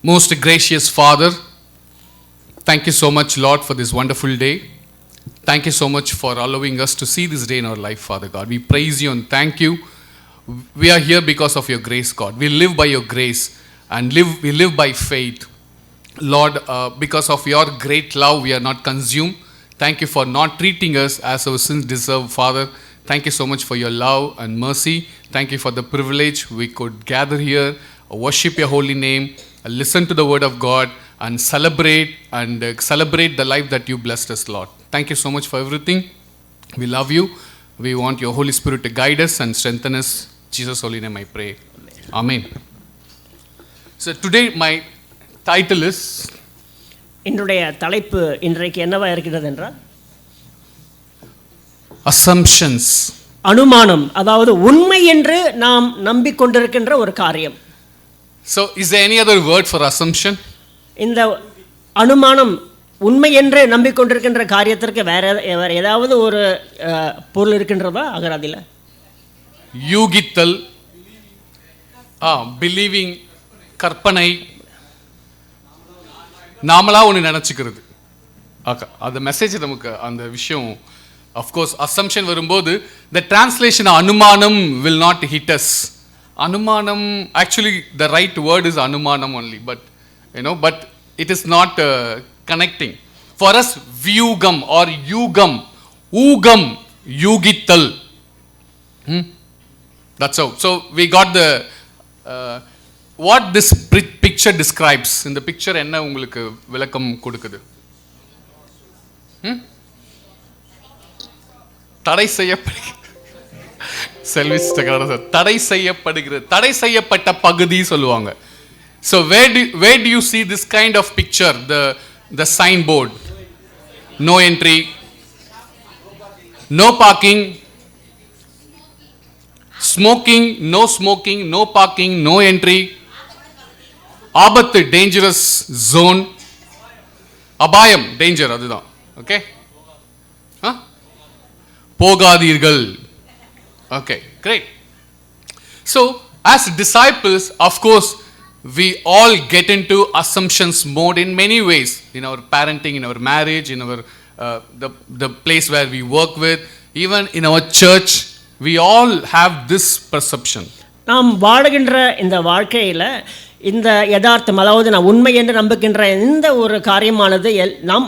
Most gracious Father, thank you so much, Lord, for this wonderful day. Thank you so much for allowing us to see this day in our life, Father God. We praise you and thank you. We are here because of your grace, God. We live by your grace and we live by faith. Lord, because of your great love, we are not consumed. Thank you for not treating us as our sins deserve, Father. Thank you so much for your love and mercy. Thank you for the privilege we could gather here, worship your holy name, listen to the word of God, and celebrate the life that you blessed us, Lord. Thank you so much for everything. We love you. We want your Holy Spirit to guide us and strengthen us. In Jesus' holy name I pray. Amen. So today my title is, என்னுடைய தலைப்பு இன்றைக்கு என்னவா இருக்கிறது என்றால் assumptions. அனுமானம், அதாவது உண்மை என்று நாம் நம்பிக்கொண்டிருக்கின்ற ஒரு காரியம். So is there any other word for assumption? இந்த அனுமானம், உண்மை என்று நம்பிக்கொண்டிருக்கின்ற காரியத்திற்கு வேற ஏதாவது ஒரு பொருள் இருக்கின்றதா அகராதியில்? யூகித்தல், பிலீவிங், கற்பனை, நாமளா ஒன்று நினச்சிக்கிறது. அந்த மெசேஜ் நமக்கு அந்த விஷயம், அஃப்கோர்ஸ் அசம்ஷன் வரும்போது the translation அனுமானம் will not hit us. அனுமானம், actually the right word is அனுமானம் only, but but it is not connecting. For us, வியூகம் or யூகம், ஊகம், யூகித்தல். That's how. So we got the what this picture describes. இந்த picture என்ன உங்களுக்கு விளக்கம் கொடுக்குது? தடை செய்யப்படுகிறது, தடை செய்யப்படுகிறது, தடை செய்யப்பட்ட பகுதி சொல்லுவாங்க. So where do you see this kind of picture? The signboard, no entry, no parking, smoking, no parking, no entry, ஆபத்து, dangerous zone, அபாயம், danger, அதுதான். Okay, போகாதீர்கள். Okay, great. So as disciples, of course, we all get into assumptions mode in many ways, in our parenting, in our marriage, in our the place where we work with, even in our church, we all have this perception. நாம் வாழுகின்ற இந்த வாழ்க்கையில் இந்த யதார்த்தம், அதாவது நான் உண்மை என்று நம்புகின்ற இந்த ஒரு காரியமானது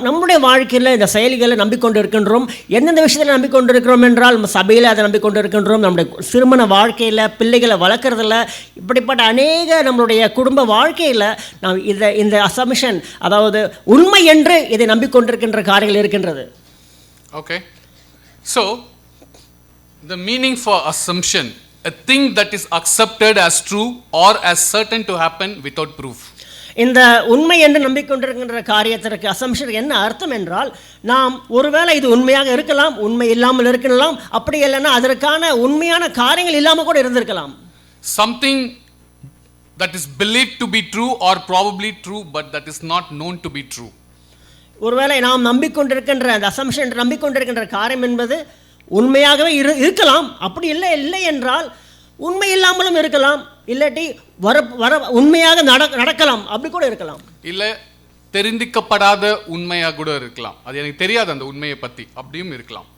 நம்முடைய வாழ்க்கையில் இந்த செயல்களை நம்பிக்கொண்டு இருக்கின்றோம். எந்தெந்த விஷயத்தில் நம்பிக்கொண்டு இருக்கிறோம் என்றால், நம்ம சபையில் அதை நம்பிக்கொண்டு இருக்கின்றோம், நம்முடைய திருமண வாழ்க்கையில், பிள்ளைகளை வளர்க்குறதில், இப்படிப்பட்ட அநேக நம்மளுடைய குடும்ப வாழ்க்கையில் நாம் இந்த அசம்ஷன், அதாவது உண்மை என்று இதை நம்பிக்கொண்டிருக்கின்ற காரியங்கள் இருக்கின்றது. Okay, so the meaning for assumption, a thing that is accepted as true or as certain to happen without proof. இந்த உண்மை என்று நம்பிக்கொண்டிருக்கின்ற காரியத்திற்கு அசம்ஷன் என்ன அர்த்தம் என்றால், நாம் ஒருவேளை இது உண்மையாக இருக்கலாம், உண்மை இல்லாமல் இருக்கலாம், அப்படி இல்லைன்னா அதற்கான உண்மையான காரியங்கள் இல்லாமல் கூட இருந்திருக்கலாம். Something that is believed to be true or probably true but that is not known to be true. ஒருவேளை நாம் நம்பிக்கொண்டிருக்கின்ற அந்த அசம்ஷன், நம்பிக்கொண்டிருக்கின்ற காரியம் என்பது உண்மையாகவே இருக்கலாம், அப்படி இல்லை என்றால் உண்மை இல்லாமலும் இருக்கலாம், இல்லாட்டி வர உண்மையாக நடக்கலாம், அப்படி கூட இருக்கலாம். இல்லை தெரிந்திக்கப்படாத உண்மையாக கூட இருக்கலாம், அது எனக்கு தெரியாது அந்த உண்மையை பற்றி, அப்படியும் இருக்கலாம்.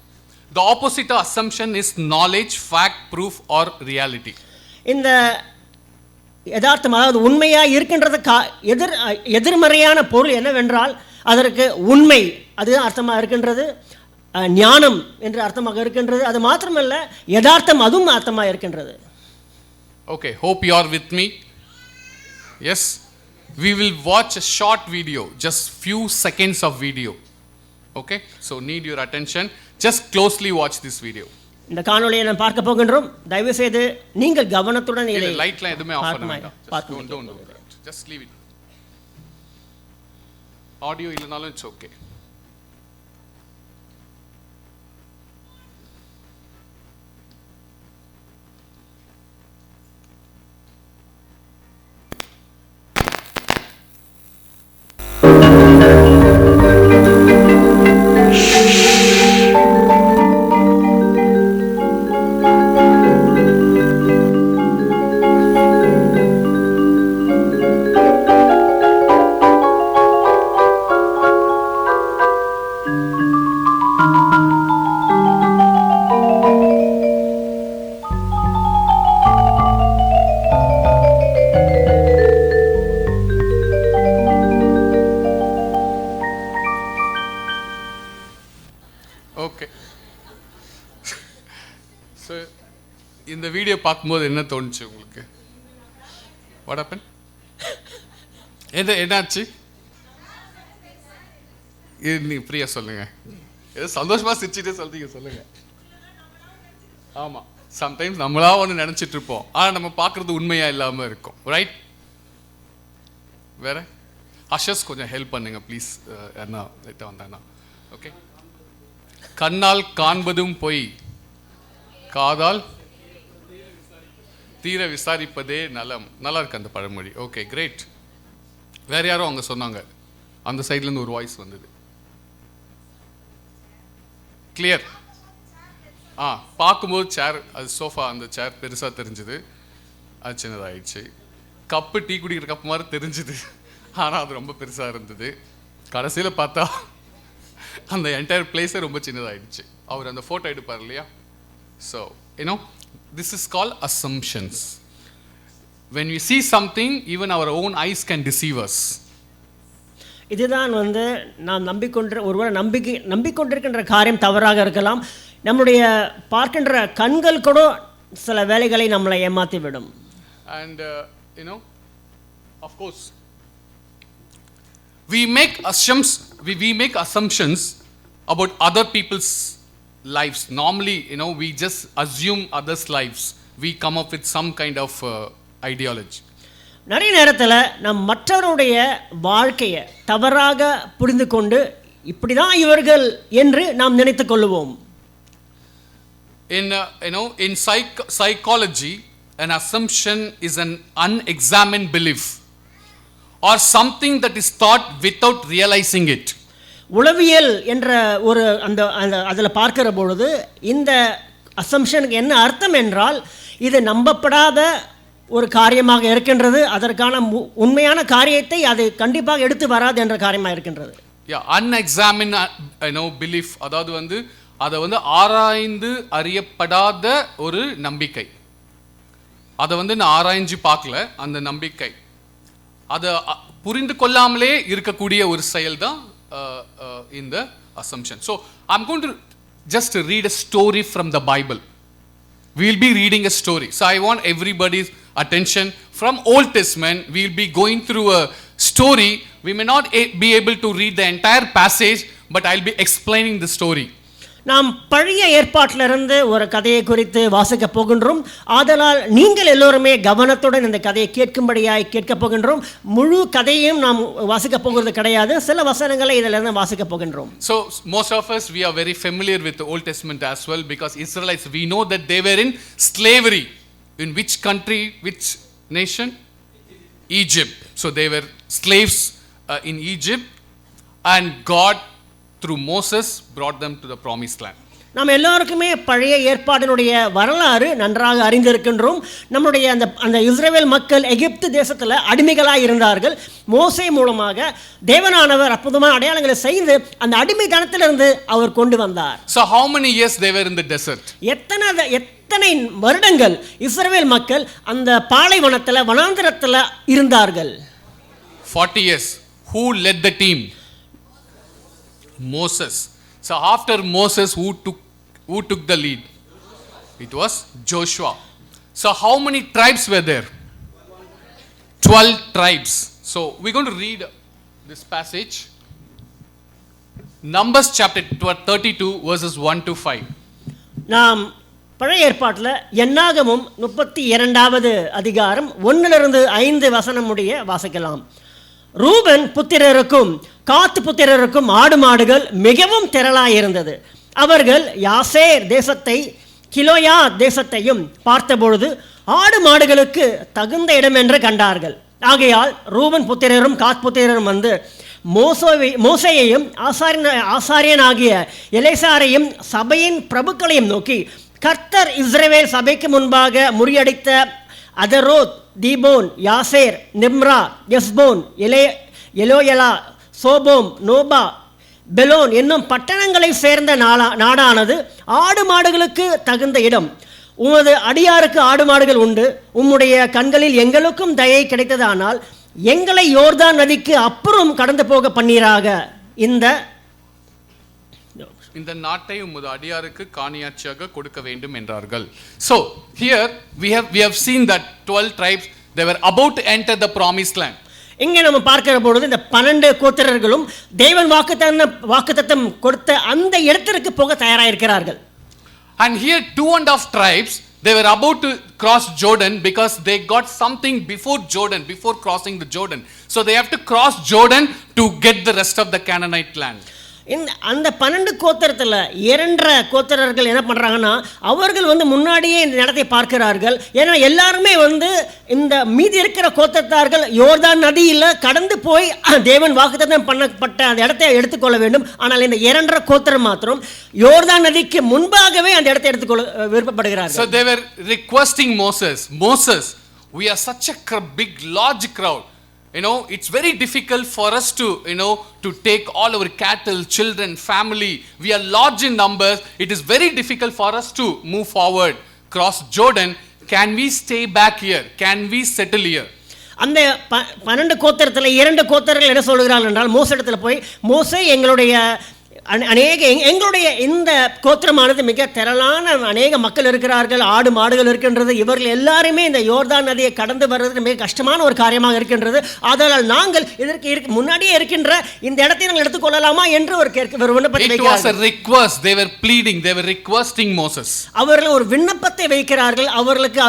The opposite of assumption is knowledge, fact, proof or reality. இந்த யதார்த்தம், அதாவது உண்மையாக இருக்கின்றது எதிர்மறையான பொருள் என்னவென்றால், அதற்கு உண்மை அது அர்த்தமாக இருக்கின்றது, ஞானம் என்று அர்த்தமாக இருக்கின்றது. அது மாத்திரமல்ல, யதார்த்தம் அதுவும் அர்த்தமாக இருக்கின்றது. Okay, hope you are with me. Yes, we will watch a short video, just few seconds of video. Okay, so need your attention. Just closely watch this video. இந்த காணொளியை நாம் பார்க்க போகின்றோம். தயவு செய்து நீங்கள் கவனத்துடன் இதை லைட்லாம் எதுமே ஆஃப் பண்ண வேண்டாம். Don't do that. Just leave it. Audio இல்லனாலும் it's okay. வீடியோ பார்க்கும்போது என்ன தோணுச்சு உங்களுக்கு? What happen? என்னாச்சு? நீ ஃப்ரீயா சொல்லுங்க. ஏதோ சந்தோஷமா சிரிச்சுட்டே சொல்றீங்க, சொல்லுங்க. ஆமா, சம்டைம்ஸ் நம்மளா ஒன்று நினைச்சிட்டு இருப்போம், ஆனா நம்ம பார்க்கறது உண்மையா இல்லாம இருக்கும். ரைட்? வேற அஷஸ் கொஞ்சம் ஹெல்ப் பண்ணுங்க ப்ளீஸ். என்ன லைட்டாக வந்தாண்ணா. ஓகே. கண்ணால் காண்பதும் பொய், காதால் தீர விசாரிப்பதே நலம். நல்லா இருக்கு அந்த பழமொழி. Okay, great. வேற யாரும் அவங்க சொன்னாங்க, அந்த சைட்லேருந்து ஒரு வாய்ஸ் வந்தது. கிளியர்? பார்க்கும்போது சேர், அது சோஃபா, அந்த சேர் பெருசாக தெரிஞ்சுது, அது சின்னதாகிடுச்சு. கப்பு டீ குடிக்கிற கப்பு மாதிரி தெரிஞ்சுது, ஆனால் அது ரொம்ப பெருசாக இருந்தது. கடைசியில் பார்த்தா அந்த என்டையர் பிளேஸே ரொம்ப சின்னதாகிடுச்சு. அவர் அந்த ஃபோட்டோ எடுப்பார் இல்லையா? So you know this is call assumptions. when we see something, even our own eyes can deceive us. இதுதான் நாம் ஒருவரை நம்பிக்கொண்டிருக்கின்ற காரியம் தவறாக இருக்கலாம். நம்முடைய பார்க்கின்ற கண்கள் கூட சில வேலைகளை நம்மளை ஏமாற்றி விடும். And of course we make assumptions about other people's lives. Normally, we just assume others' lives. We come up with some kind of ideology. நிறைய நேரத்தில் நம் மற்றவருடைய வாழ்க்கையை தவறாக புரிந்து கொண்டு இப்படிதான் இவர்கள் என்று நாம் நினைத்துக் கொள்வோம். In psychology, an assumption is an unexamined belief or something that is thought without realizing it. உளவியல் என்ற ஒரு அதில் பார்க்கிற பொழுது இந்த அசம்ஷனுக்கு என்ன அர்த்தம் என்றால், இது நம்பப்படாத ஒரு காரியமாக இருக்கின்றது, அதற்கான உண்மையான காரியத்தை அது கண்டிப்பாக எடுத்து வராது என்ற காரியமாக இருக்கின்றது. அன்எக்ஸாமின் பிலீஃப், அதாவது அதை ஆராய்ந்து அறியப்படாத ஒரு நம்பிக்கை. அதை நான் ஆராய்ஞ்சு பார்க்கல, அந்த நம்பிக்கை அதை புரிந்து கொள்ளாமலே இருக்கக்கூடிய ஒரு செயல் தான் இந்த assumption. So I'm going to just read a story from the Bible. We'll be reading a story. So I want everybody's attention. From Old Testament, we'll be going through a story. We may not be able to read the entire passage, but I'll be explaining the story. நாம் பழைய ஏற்பாட்டிலிருந்து ஒரு கதையை குறித்து வாசிக்க போகின்றோம். ஆதலால் நீங்கள் எல்லோருமே கவனத்துடன் இந்த கதையை கேட்கும்படியாய் கேட்க போகின்றோம். முழு கதையையும் நாம் வாசிக்க போகிறது கிடையாது, சில வசனங்களை இதிலிருந்து வாசிக்க போகின்றோம். So most of us, we are very familiar with the Old Testament as well, because Israelites, we know that they were in slavery. In which country, which nation? Egypt. So they were slaves in Egypt, and God through Moses brought them to the promised land. நாம் எல்லாருக்குமே பழைய ஏற்பாட்டினுடைய வரலாறு நன்றாக அறிந்திருக்கின்றோம். நம்முடைய அந்த இஸ்ரவேல் மக்கள் எகிப்து தேசத்தில் அடிமைகளாக இருந்தார்கள். மோசே மூலமாக தேவனானவர் அற்புதமான அடையாளங்களை செய்து அந்த அடிமைத்தனத்திலிருந்து அவர் கொண்டு வந்தார். So how many years they were in the desert? எத்தனை வருடங்கள் இஸ்ரவேல் மக்கள் அந்த பாலைவனத்தில் வனாந்தரத்தில் இருந்தார்கள்? 40 years. Who led the team? Moses. So after Moses, who took the lead? It was Joshua. So how many tribes were there? 12 tribes. So we're going to read this passage. Numbers chapter 32 verses 1 to 5. நாம் பழைய ஏற்பாட்டில் என்னாகமும் 32வது அதிகாரம் 1 to 5 வசனம் முடிய வாசிக்கலாம். ரூபன் புத்திரருக்கும் காத்து புத்திரருக்கும் ஆடு மாடுகள் மிகவும் திரளாயிருந்தது. அவர்கள் யாசேர் தேசத்தை கிலோயா தேசத்தையும் பார்த்தபொழுது ஆடு மாடுகளுக்கு தகுந்த இடம் என்று கண்டார்கள். ஆகையால் ரூபன் புத்திரரும் காத் புத்திரரும் மோசேயையும் ஆசாரியனாகிய எலேசாரையும் சபையின் பிரபுக்களையும் நோக்கி, கர்த்தர் இஸ்ரவேல் சபைக்கு முன்பாக முறியடித்த அதரோத், தீபோன், யாசேர், நிம்ரா, எஸ்போன், எலோயலா, சோபோம், நோபா, பெலோன் என்னும் பட்டணங்களை சேர்ந்த நாடானது ஆடு மாடுகளுக்கு தகுந்த இடம். உமது அடியாருக்கு ஆடு மாடுகள் உண்டு. உம்முடைய கண்களில் எங்களுக்கும் தயை கிடைத்ததானால் எங்களை யோர்தான் நதிக்கு அப்புறம் கடந்து போக பண்ணீராக. இந்த இந்த நாட்டை உமது அடியாருக்கு காணியாட்சியாக கொடுக்க வேண்டும் என்றார்கள். So here we have seen that 12 tribes, they were about to enter the promised land. இங்கே நம்ம பார்க்கிற பொழுது இந்த 12 கோத்திரர்களும் தேவன் வாக்குத்தத்தம் கொடுத்த அந்த இடத்திற்கு போக தயாராயிருக்கிறார்கள். And here 2.5 tribes, they were about to cross Jordan because they got something before Jordan, before crossing the Jordan. So they have to cross Jordan to get the rest of the Canaanite land. அந்த 12 கோத்திரத்தில் 2 கோத்திரர்கள் என்ன பண்ணுறாங்கன்னா, அவர்கள் முன்னாடியே இந்த இடத்தை பார்க்கிறார்கள். ஏன்னா எல்லாருமே இந்த மீதி இருக்கிற கோத்திரத்தார்கள் யோர்தான் நதியில் கடந்து போய் தேவன் வாக்குத்தத்தம் பண்ணப்பட்ட அந்த இடத்தை எடுத்துக்கொள்ள வேண்டும். ஆனால் இந்த 2 கோத்திரம் மாத்திரம் யோர்தான் நதிக்கு முன்பாகவே அந்த இடத்தை எடுத்துக்கொள்ள விருப்பப்படுகிறார்கள். So they were requesting Moses, we are such a big large crowd. It's very difficult for us to take all our cattle, children, family. We are large in numbers. It is very difficult for us to move forward, cross Jordan. Can we stay back here? Can we settle here? அந்த 12 கோத்திரத்தில் 2 கோத்திரர்கள் என்ன சொல்கிறார்கள் என்றால், மோசேயிடத்தில் போய், மோசே எங்களுடைய எங்களுடைய இந்த கோத்திரமானது மிக திரளான அநேக மக்கள் இருக்கிறார்கள், ஆடு மாடுகள் இருக்கின்றது. இவர்கள் எல்லாருமே இந்த யோர்தான் நதியை கடந்து வர்றது மிக கஷ்டமான ஒரு காரியமாக இருக்கின்றது. அதனால் நாங்கள் இதற்கு முன்னாடியே இருக்கின்ற இந்த இடத்தை நாங்கள் எடுத்துக்கொள்ளலாமா என்று ஒரு விண்ணப்பத்தை வைக்கிறார்கள். It was a request. They were pleading. They were requesting Moses. அவர்கள் ஒரு விண்ணப்பத்தை வைக்கிறார்கள். அவர்களுக்கு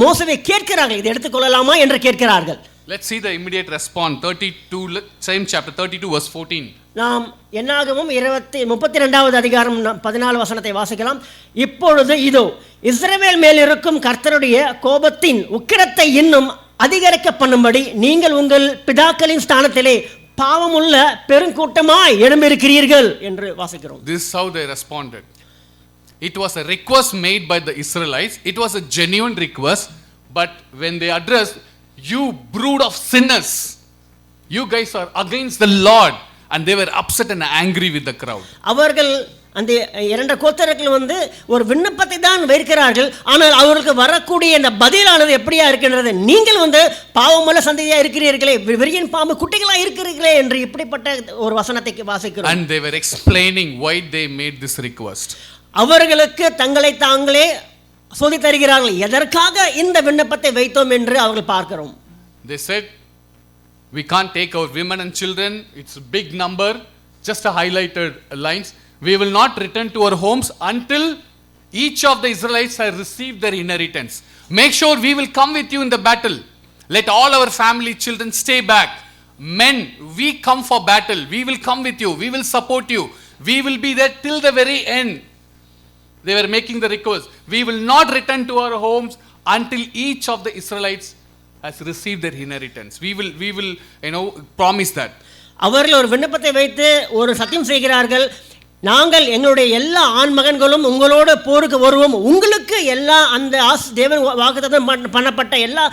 மோசேவை கேட்கிறார்கள், இதை எடுத்துக்கொள்ளலாமா என்று கேட்கிறார்கள். Let's see the immediate response. 32, same chapter 32 verse 14. நாம் என்னாகவும் 32வது அதிகாரம் 14 வசனத்தை வாசிக்கலாம். இப்பொழுது இதோ இஸ்ரவேல் மேல் இருக்கும் கர்த்தருடைய கோபத்தின் உக்கிரத்தை இன்னும் அதிகரிக்க பண்ணும்படி நீங்கள் உங்கள் பிதாக்களின் ஸ்தானத்திலே பாவமுள்ள பெருங்கூட்டமாய் எழும்பியிருக்கிறீர்கள் என்று வாசிக்கிறோம். This is how they responded. It was a request made by the Israelites. It was a genuine request, but when they addressed, you brood of sinners, you guys are against the Lord, and they were upset and angry with the crowd. அவர்கள் அந்த 2 கோத்திரர்கள் ஒரு விண்ணப்பத்தை தான் வைக்கிறார்கள். ஆனால் அவர்களுக்கு வரக்கூடிய அந்த பதிலானது எப்படியா இருக்கின்றது, நீங்கள் பாவமுள்ள சந்ததியா இருக்கிறீர்களே, விரியன் பாம்பு குட்டிகளா இருக்கிறீர்களே என்று இப்படிப்பட்ட ஒரு வசனத்தை வாசிக்கிறோம். And they were explaining why they made this request. அவர்களுக்கு தங்களை தாங்களே சொல்லி தருகிறார்கள், எதற்காக இந்த விண்ணப்பத்தை வைத்தோம் என்று அவர்கள் பார்க்கிறோம். They said, we can't take our women and children, it's a big number, just a highlighted lines. We will not return to our homes until each of the Israelites have received their inheritance. Make sure we will come with you in the battle. Let all our family, children stay back. Men, we come for battle. We will come with you. We will support you. We will be there till the very end. They were making the request. We will not return to our homes until each of the Israelites has received their inheritance. We will promise that. அவர்கள் ஒரு விண்ணப்பத்தை வைத்து ஒரு சத்தியம் செய்கிறார்கள். நாங்கள் எங்களுடைய எல்லா ஆண் மகன்களும் உங்களோட போருக்கு வருவோம். உங்களுக்கு எல்லா அந்த தேவன் வாக்குத்தத்தம் பண்ணப்பட்ட எல்லா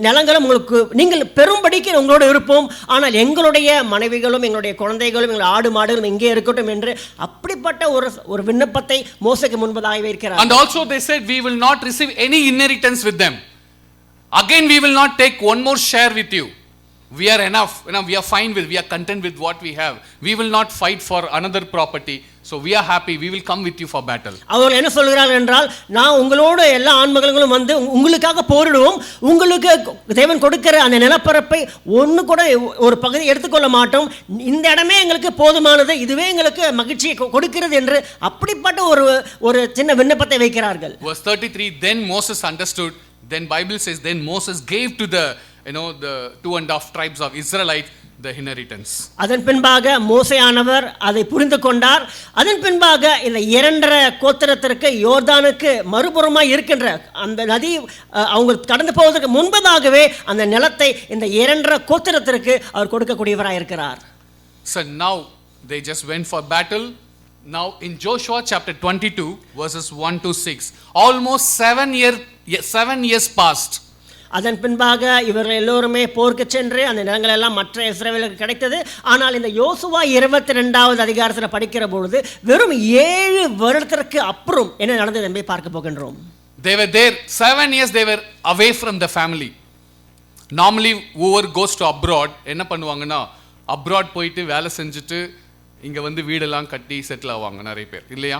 நிலங்களும் உங்களுக்கு நீங்கள் பெரும்படிக்கு உங்களோட இருப்போம். ஆனால் எங்களுடைய மனைவிகளும் எங்களுடைய குழந்தைகளும் எங்களுடைய ஆடு மாடுகளும் இங்கே இருக்கட்டும் என்று அப்படிப்பட்ட ஒரு விண்ணப்பத்தை மோசேக்கு முன்பதாக வைக்கிறார். And also they said, we will not receive any inheritance with them. Again we will not take one more share with you. We are enough. We are fine with, we are content with what we have. We will not fight for another property. So we are happy. We will come with you for battle. அவர்கள் என்ன சொல்கிறார்கள் என்றால், நான் உங்களோட எல்லா ஆண்மகளும் உங்களுக்காக போரிடுவோம். உங்களுக்கு தேவன் கொடுக்கிற அந்த நிலப்பரப்பை ஒன்று கூட ஒரு பகுதி எடுத்துக்கொள்ள மாட்டோம். இந்த இடமே எங்களுக்கு போதுமானது, இதுவே எங்களுக்கு மகிழ்ச்சியை கொடுக்கிறது என்று அப்படிப்பட்ட ஒரு சின்ன விண்ணப்பத்தை வைக்கிறார்கள். Verse 33, then Moses understood. Then Bible says, then Moses gave to the the 2.5 tribes of Israelites the inheritance. அதன் பின்பாக மோசேயானவர் அதை புரிந்து கொண்டார். அதன் பின்பாக இந்த 2 கோத்திரத்திற்கு யோர்தானுக்கு மறுபுறமாய் இருக்கின்ற அந்த நதி அவங்க கடந்து போவதற்கு முன்பதாகவே அந்த நிலத்தை இந்த 2 கோத்திரத்திற்கு அவர் கொடுக்கக்கூடியவராக இருக்கிறார். So now they just went for battle. Now in Joshua chapter 22 verses 1 to 6, almost 7 years passed. அதன் பின்பாக இவர்கள் எல்லோருமே போருக்கு சென்று அந்த நிலங்கள் எல்லாம் மற்ற இஸ்ரவேலுக்கு கிடைத்தது. ஆனால் இந்த யோசுவா 22வது அதிகாரத்தில் படிக்கிற பொழுது வெறும் 7 வருடத்திற்கு அப்புறம் என்ன நடந்தது என்பதை பார்க்க போகின்றோம். They were there 7 years, they were away from the family. Normally whoever goes to abroad என்ன பண்ணுவாங்கன்னா, abroad போயிட்டு வேலை செஞ்சுட்டு இங்கே வந்து வீடெல்லாம் கட்டி செட்டில் ஆவாங்க நிறைய பேர் இல்லையா?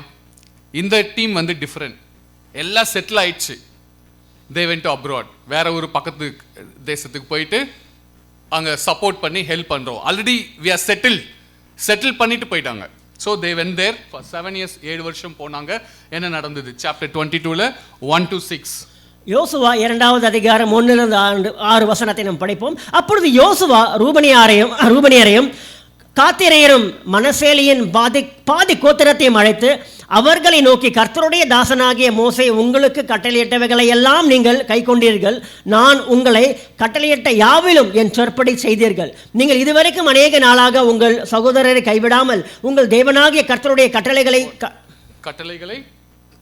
இந்த டீம் வந்து டிஃப்ரெண்ட். எல்லாம் செட்டில் ஆயிடுச்சு. தே வென்ட் டு அப்ராட், வேற ஒரு பக்கத்து தேசத்துக்கு போயிட்டு அங்கே சப்போர்ட் பண்ணி ஹெல்ப் பண்ணுறோம். ஆல்ரெடி வி ஆர் செட்டில் பண்ணிட்டு போயிட்டாங்க. So they went there for 7 years, 7 வருஷம் போனாங்க. என்ன நடந்தது? Chapter 22 1 to 6. யோசுவா 2வது அதிகாரம் 1-6 வசனத்தை நாம் படிப்போம். அப்பொழுது யோசுவா ரூபனியரையும் காத்திரையரும் மனசேலியின் பாதி கோத்திரத்தையும் அழைத்து அவர்களை நோக்கி, கர்த்தருடைய தாசனாகிய மோசே உங்களுக்கு கட்டளையிட்டவைகளை எல்லாம் நீங்கள் கை கொண்டீர்கள். நான் உங்களை கட்டளையிட்ட யாவிலும் என் சொற்படி செய்தீர்கள். நீங்கள் இதுவரைக்கும் அநேக நாளாக உங்கள் சகோதரரை கைவிடாமல் உங்கள் தேவனாகிய கர்த்தருடைய கட்டளைகளை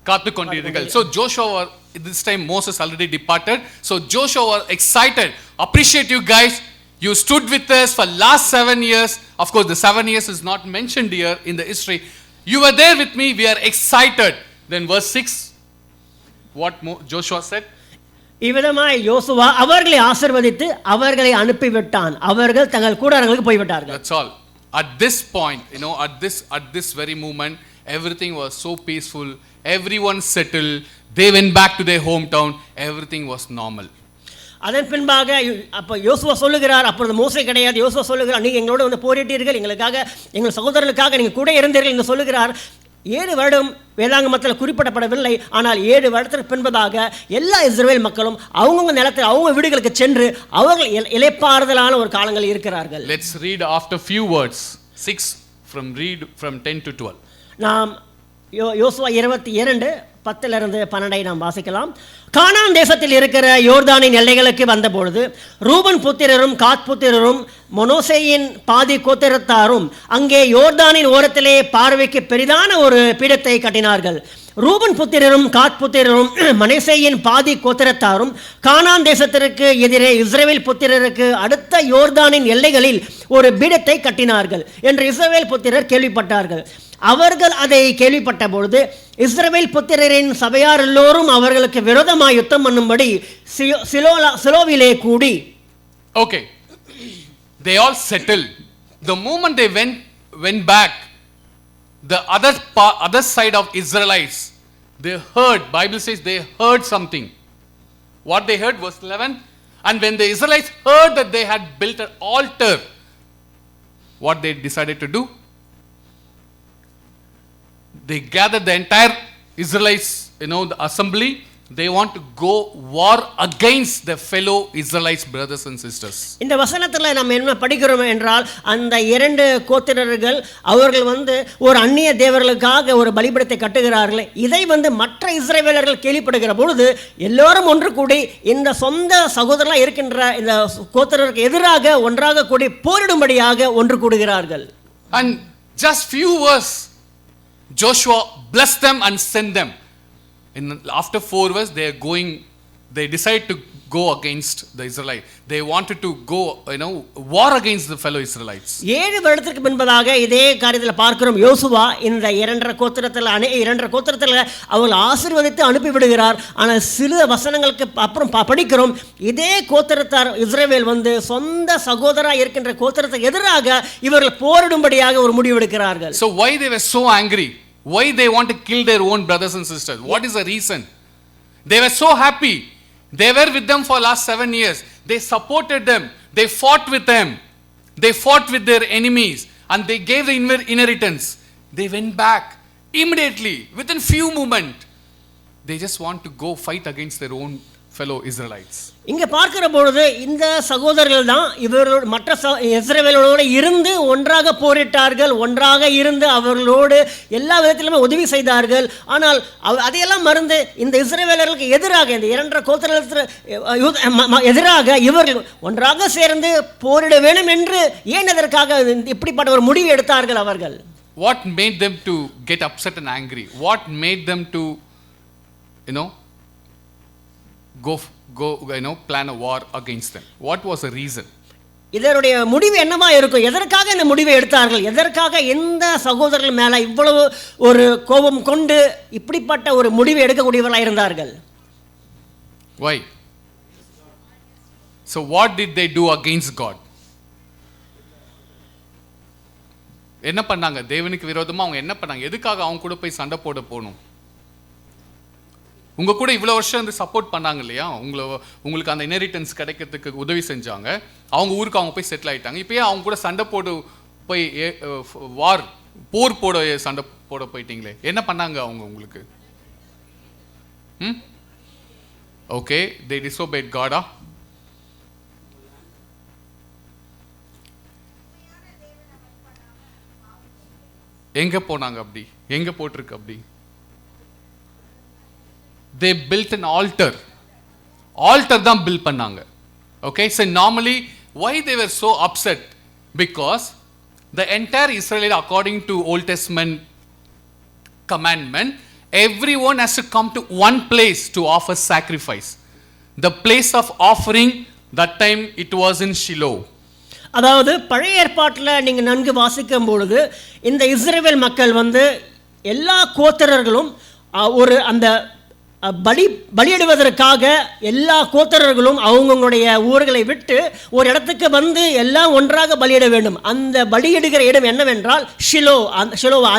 காத்து கொண்டீர்கள். So Joshua, this time Moses already departed. So Joshua was excited. Appreciate you guys. You stood with us for last 7 years. Of course, the 7 years is not mentioned here in the history. You were there with me. We are excited. Then verse 6, what Joshua said? இவ்விதமாய் யோசுவா அவர்களை ஆசீர்வதித்து அவர்களை அனுப்பிவிட்டான். அவர்கள் தங்கள் கூடாரங்களுக்கு போய்விட்டார்கள். That's all. At this point, at this very moment, everything was so peaceful. Everyone settled. They went back to their hometown. Everything was normal. அதன் பின்பாக அப்போ யோசுவா சொல்லுகிறார், அப்பொழுது மோசே கிடையாது. யோசுவா சொல்லுகிறார், நீங்கள் எங்களோட வந்து போரிட்டீர்கள், எங்களுக்காக எங்கள் சகோதரர்களுக்காக நீங்கள் கூட இருந்தீர்கள் என்று சொல்லுகிறார். 7 வருடம் வேதாங்கமத்தில் குறிப்பிடப்படவில்லை. ஆனால் 7 வருடத்திற்கு பின்பதாக எல்லா இஸ்ரவேல் மக்களும் அவங்கவுங்க நிலத்தில் அவங்க வீடுகளுக்கு சென்று அவர்கள் இளைப்பாறுதலான ஒரு காலங்கள் இருக்கிறார்கள். Let's read after few words. 6 from 10 to 12. நாம் யோசுவா 22:10-12 நாம் வாசிக்கலாம். கானான் தேசத்தில் இருக்கிற யோர்தானின் எல்லைகளுக்கு வந்தபொழுது ரூபன் புத்திரரும் காத் புத்திரரும் மனோசேயின் பாதி கோத்திரத்தாரும் அங்கே யோர்தானின் ஓரத்திலே பார்வைக்கு பெரிதான ஒரு பீடத்தை கட்டினார்கள். ரூபன் புத்திரரும் காத் புத்திரரும் மனோசேயின் பாதி கோத்திரத்தாரும் கானான் தேசத்திற்கு எதிரே இஸ்ரவேல் புத்திரருக்கு அடுத்த யோர்தானின் எல்லைகளில் ஒரு பீடத்தை கட்டினார்கள் என்று இஸ்ரவேல் புத்திரர் கேள்விப்பட்டார்கள். அவர்கள் அதை கேள்விப்பட்ட பொழுது இஸ்ரவேல் புத்திரரின் சபையார் எல்லோரும் அவர்களுக்கு விரோதமாய் யுத்தம் பண்ணும்படி சிலோவிலே கூடி. Okay, they all settled. The moment they went back, the other side of Israelites, they heard, Bible says they heard something. What they heard, verse 11, and when the Israelites heard that they had built an altar, what they decided to do? They gathered the entire Israelites, the assembly. They want to go war against their fellow Israelites, brothers and sisters. இந்த வசனத்துல நாம் என்ன படிக்கிறோம் என்றால், அந்த 2 கோத்திரர்கள் அவர்கள் வந்து ஒரு அந்நிய தேவர்களுக்காக ஒரு பலிபீடத்தை கட்டுகிறார்கள். இதை வந்து மற்ற இஸ்ரவேலர்கள் கேள்விப்படுகிற பொழுது எல்லோரும் ஒன்று கூடி இந்த சொந்த சகோதரர்களாக இருக்கின்ற இந்த கோத்திரருக்கு எதிராக ஒன்றாக கூடி போரிடும்படியாக ஒன்று கூடுகிறார்கள். And just few verses, Joshua blessed them and sent them. After 4 verses, they decided to go against the Israelites. They wanted to go, war against the fellow Israelites. 7 வருடத்துக்கு முன்பதாக இதே காரியத்தில் பார்க்கிறோம். யோசுவா இந்த 2 கோத்திரத்தில் அவர்கள் ஆசீர்வதித்து அனுப்பிவிடுகிறார். ஆனால் சில வசனங்களுக்கு அப்புறம் படிக்கிறோம், இதே கோத்திரத்தார் இஸ்ரவேல் வந்து சொந்த சகோதரா இருக்கின்ற கோத்திரத்துக்கு எதிராக இவர்கள் போரிடும்படியாக ஒரு முடிவெடுக்கிறார்கள். So why they were so angry? Why they want to kill their own brothers and sisters? What is the reason? They were so happy. They were with them for last 7 years. They supported them. They fought with them. They fought with their enemies. And they gave the inheritance. They went back immediately, within few moments. They just want to go fight against their own fellow Israelites. இங்கே பார்க்கிற பொழுது இந்த சகோதரர்கள் தான் இவர்களோடு மற்ற இஸ்ரவேலோடு இருந்து ஒன்றாக போரிட்டார்கள். ஒன்றாக இருந்து அவர்களோடு எல்லா விதத்திலுமே உதவி செய்தார்கள். ஆனால் அதையெல்லாம் மறந்து இந்த இஸ்ரவேலர்களுக்கு எதிராக இந்த 2 கோத்திரங்களுக்கு எதிராக இவர்கள் ஒன்றாக சேர்ந்து போரிட வேண்டும் என்று ஏன் அதற்காக இப்படிப்பட்ட ஒரு முடிவு எடுத்தார்கள் அவர்கள்? What made them to get upset and angry? What made them to go plan a war against them? What was the reason? இதனுடைய முடிவு என்னவா இருக்கும்? எதற்காக இந்த முடிவை எடுத்தார்கள்? எதற்காக எந்த சகோதரர்கள் மேல இவ்வளவு ஒரு கோபம் கொண்டு இப்படிப்பட்ட ஒரு முடிவை எடுக்கக்கூடியவர்களாக இருந்தார்கள்? Why? So what did they do against God? என்ன பண்ணாங்க? தேவனுக்கு விரோதமா அவங்க என்ன பண்ணாங்க? எதுக்காக அவங்க கூட போய் சண்டை போட போகணும்? உங்க கூட இவ்வளோ வருஷம் வந்து சப்போர்ட் பண்ணாங்க இல்லையா? உங்களுக்கு அந்த இன்ஹெரிட்டன்ஸ் கிடைக்கிறதுக்கு உதவி செஞ்சாங்க. அவங்க ஊருக்கு அவங்க போய் செட்டில் ஆயிட்டாங்க. இப்பயே அவங்க கூட சண்டை போட்டு போய் போர் போட சண்டை போட போயிட்டீங்களே, என்ன பண்ணாங்க அவங்க உங்களுக்கு? Okay, they disobeyed God. எங்க போனாங்க அப்படி? எங்க போட்டிருக்கு அப்படி? they built an altar தான் பில்ட் பண்ணாங்க. okay, so normally why they were so upset? Because the entire Israelite, according to Old Testament commandment, everyone has to come to one place to offer sacrifice. The place of offering, that time it was in Shiloh. அதாவது பழைய ஏற்பாட்டில் நீங்கள் நன்கு வாசிக்கும் பொழுது இந்த இஸ்ரவேல் மக்கள் வந்து எல்லா கோத்திரர்களும் ஒரு அந்த பலியிடுவதற்காக எல்லா கோத்திரர்களும் அவங்களுடைய ஊர்களை விட்டு ஒரு இடத்துக்கு வந்து எல்லாம் ஒன்றாக பலியிட வேண்டும். அந்த பலியிடுகிற இடம் என்னவென்றால் ஷிலோ.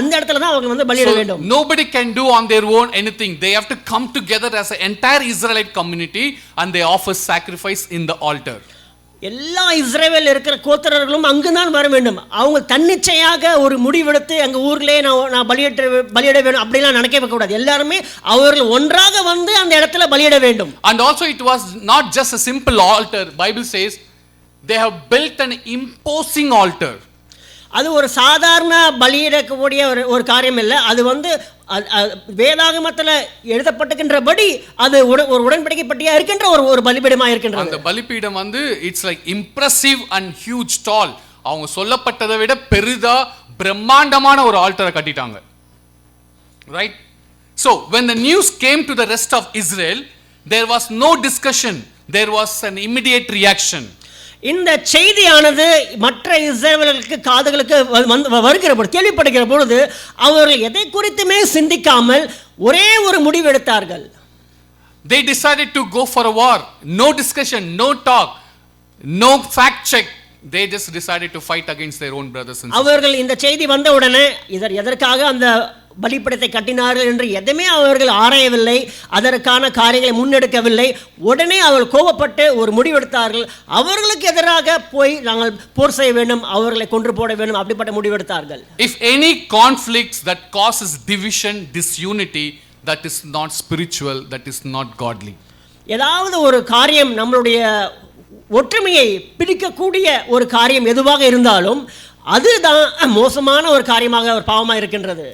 அந்த இடத்துல தான் அவங்க வந்து பலியிட வேண்டும். Nobody can do on their own anything. They have to come together as an entire Israelite community and they offer sacrifice in the altar. எல்லா இஸ்ரவேல் இருக்கிற கோத்திரர்களும் அங்குதான் வர வேண்டும். அவங்க தன்னிச்சையாக ஒரு முடிவெடுத்து எங்க ஊர்லயே நான் பலியிட வேண்டும் அப்படிலாம் நினைக்கவே கூடாது. எல்லாருமே அவர்கள் ஒன்றாக வந்து அந்த இடத்துல பலியிட வேண்டும். And also it was not just a simple altar. Bible says they have built an imposing altar. அது ஒரு சாதாரண பலியிடக்கூடிய ஒரு காரியம் இல்லை. அது வந்து வேதாகமத்தில் எழுதப்பட்டுகின்றபடி அது ஒரு உடன்படிக்கை பட்டியா இருக்கின்ற ஒரு பலிபீடமாக இருக்கின்றது. அந்த பலிபீடம் வந்து it's like impressive and huge tall. அவங்க சொல்லப்பட்டதை விட பெரிதா பிரம்மாண்டமான ஒரு ஆல்டரை கட்டிட்டாங்க. Right? So when the news came to the rest of Israel, there was no discussion. There was an immediate reaction. இந்த செய்தியானது மற்ற இஸ்ரவேலர்களுக்கு காதுகளுக்கு வருகிற பொழுது, கேள்விப்படுகிற பொழுது அவர்கள் எதை குறித்துமே சிந்திக்காமல் ஒரே ஒரு முடிவு எடுத்தார்கள். They decided to go for a war. No discussion, no talk, no fact check. They just decided to fight against their own brothers and sisters. அவர்கள் இந்த செய்தி வந்த உடனே எதற்காக அந்த பலிபீடத்தை கட்டினார்கள் என்று எதுவுமே அவர்கள் ஆராயவில்லை, அதற்கான காரியங்களை முன்னெடுக்கவில்லை. உடனே அவர்கள் கோபப்பட்டு ஒரு முடிவெடுத்தார்கள். அவர்களுக்கு எதிராக போய் நாங்கள் போர் செய்ய வேண்டும், அவர்களை கொன்று போட வேண்டும், அப்படிப்பட்ட முடிவெடுத்தார்கள். If any conflicts that causes division, disunity, that is not spiritual, that is not godly. ஏதாவது ஒரு காரியம் நம்மளுடைய ஒற்றுமையை பிரிக்கக்கூடிய ஒரு காரியம் எதுவாக இருந்தாலும் அதுதான் மோசமான ஒரு காரியமாக ஒரு பாவமாக இருக்கின்றது.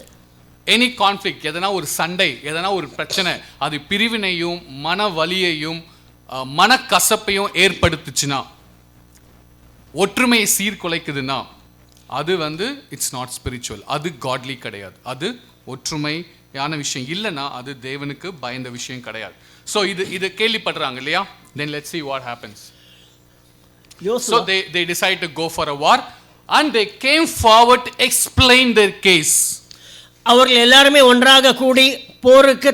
எனி கான்ஃப்ளிக்ட், எதனா ஒரு சண்டை, எதனா ஒரு பிரச்சனை, அது பிரிவினையும் மன வலியையும் மனக்கசப்பையும் ஏற்படுத்துச்சுன்னா, ஒற்றுமையை சீர்குலைக்குதுன்னா, அது வந்து இட்ஸ் நாட் ஸ்பிரிச்சுவல், அது காட்லி கிடையாது. அது ஒற்றுமையான விஷயம் இல்லைன்னா அது தேவனுக்கு பயந்த விஷயம் கிடையாது. ஸோ இது கேள்விப்படுறாங்க இல்லையா? Then let's see what happens. So they decided to go for a war and they came forward to explain their case. அவர்கள் எல்லாருமே ஒன்றாக கூடி போருக்கு